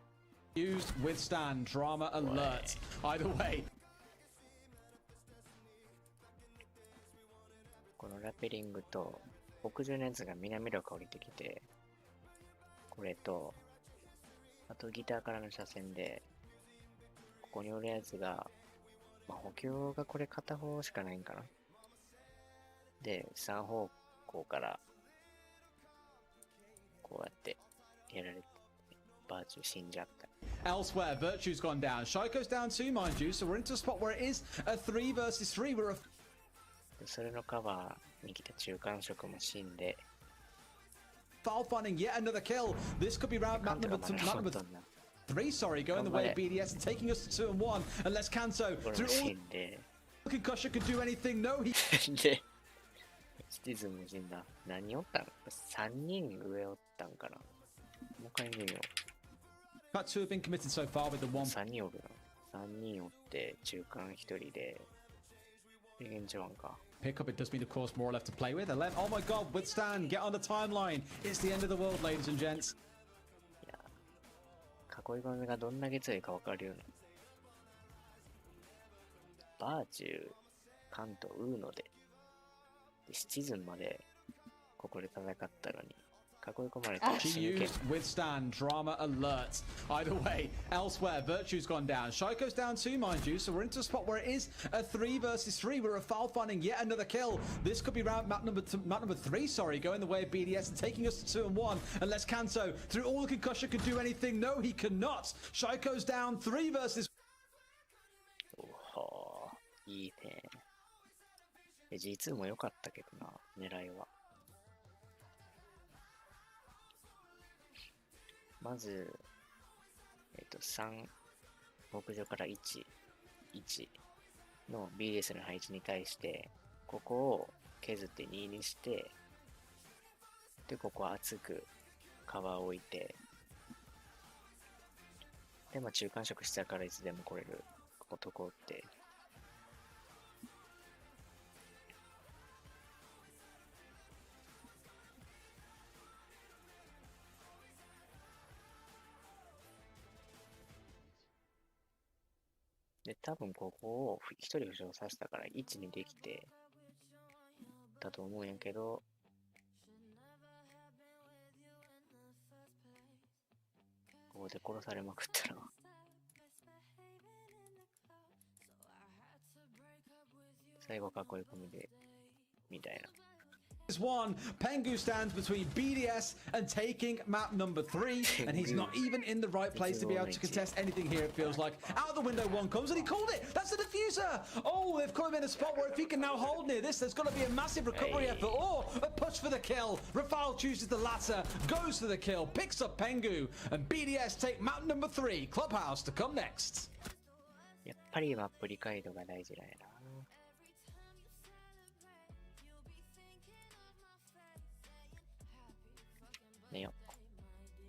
used Withstand, drama alert. Either way. このラペリングと屋上のやつが南ロカ降りてきて、これと、あとギターからの車線で、ここにおるやつが、まあ、補強がこれ片方しかないんかな。で、3方向からこうやってやられて、バーチュー死んじゃった。Elsewhere, Virtue's gone down. Shaiko's down too, mind you, so we're into a spot where it is a 3 versus 3. We're a... それのカバーに来た中間色も死んで。Foul finding yet another kill. This could be round map number 3, sorry, going the way of BDS and taking us to 2 and 1. And let's Kanto through all. Concussion could do anything. No, he. で、シティズム死んだ。何おったん ?3 人上おったんかな。もう一回見よう。But 2 have been committed so far with the 1. 3人おるな。3人おって中間1人で。現地ワンか。pickup. It does mean, of course, more left to play with. 11. Oh my god, withstand. Get on the timeline. It's the end of the world, ladies and gents. いや、囲い込みがどんだけ強いか分かるような。バーチュー、カント、ウーノで、シチズンまでここで戦ったのに、囲い込まれて She used withstand, drama alert. Either way, elsewhere, Virtue's gone down. Shaiko's down too, mind you, so we're into a spot where it is a 3 versus 3. We're a foul finding yet another kill. This could be map number 3, sorry, going the way of BDS and taking us to 2-1. Unless Kanto, through all the concussion, could do anything. No, he cannot. Shaiko's down 3 versus おお、いいね。G2 も良かったけどな、狙いは。まず、3、牧場から1、1の BDS の配置に対して、ここを削って2にして、で、ここは厚くカバーを置いて、で、まあ中間色下からいつでも来れる、こことこうって、で、多分ここを一人負傷させたから1にできてだと思うんやけど、ここで殺されまくったら最後囲い込みでみたいな。one. Pengu stands between BDS and taking map number 3, and he's not even in the right place to be able to contest anything here, it feels like. Out of the window one comes, and he called it! That's the diffuser! Oh, they've caught him in a spot where if he can now hold near this, there's got to be a massive recovery effort, or a push for the kill. Rafal chooses the latter, goes for the kill, picks up Pengu, and BDS take map number 3, Clubhouse to come next. やっぱりマップ理解度が大事だよな。寝よう。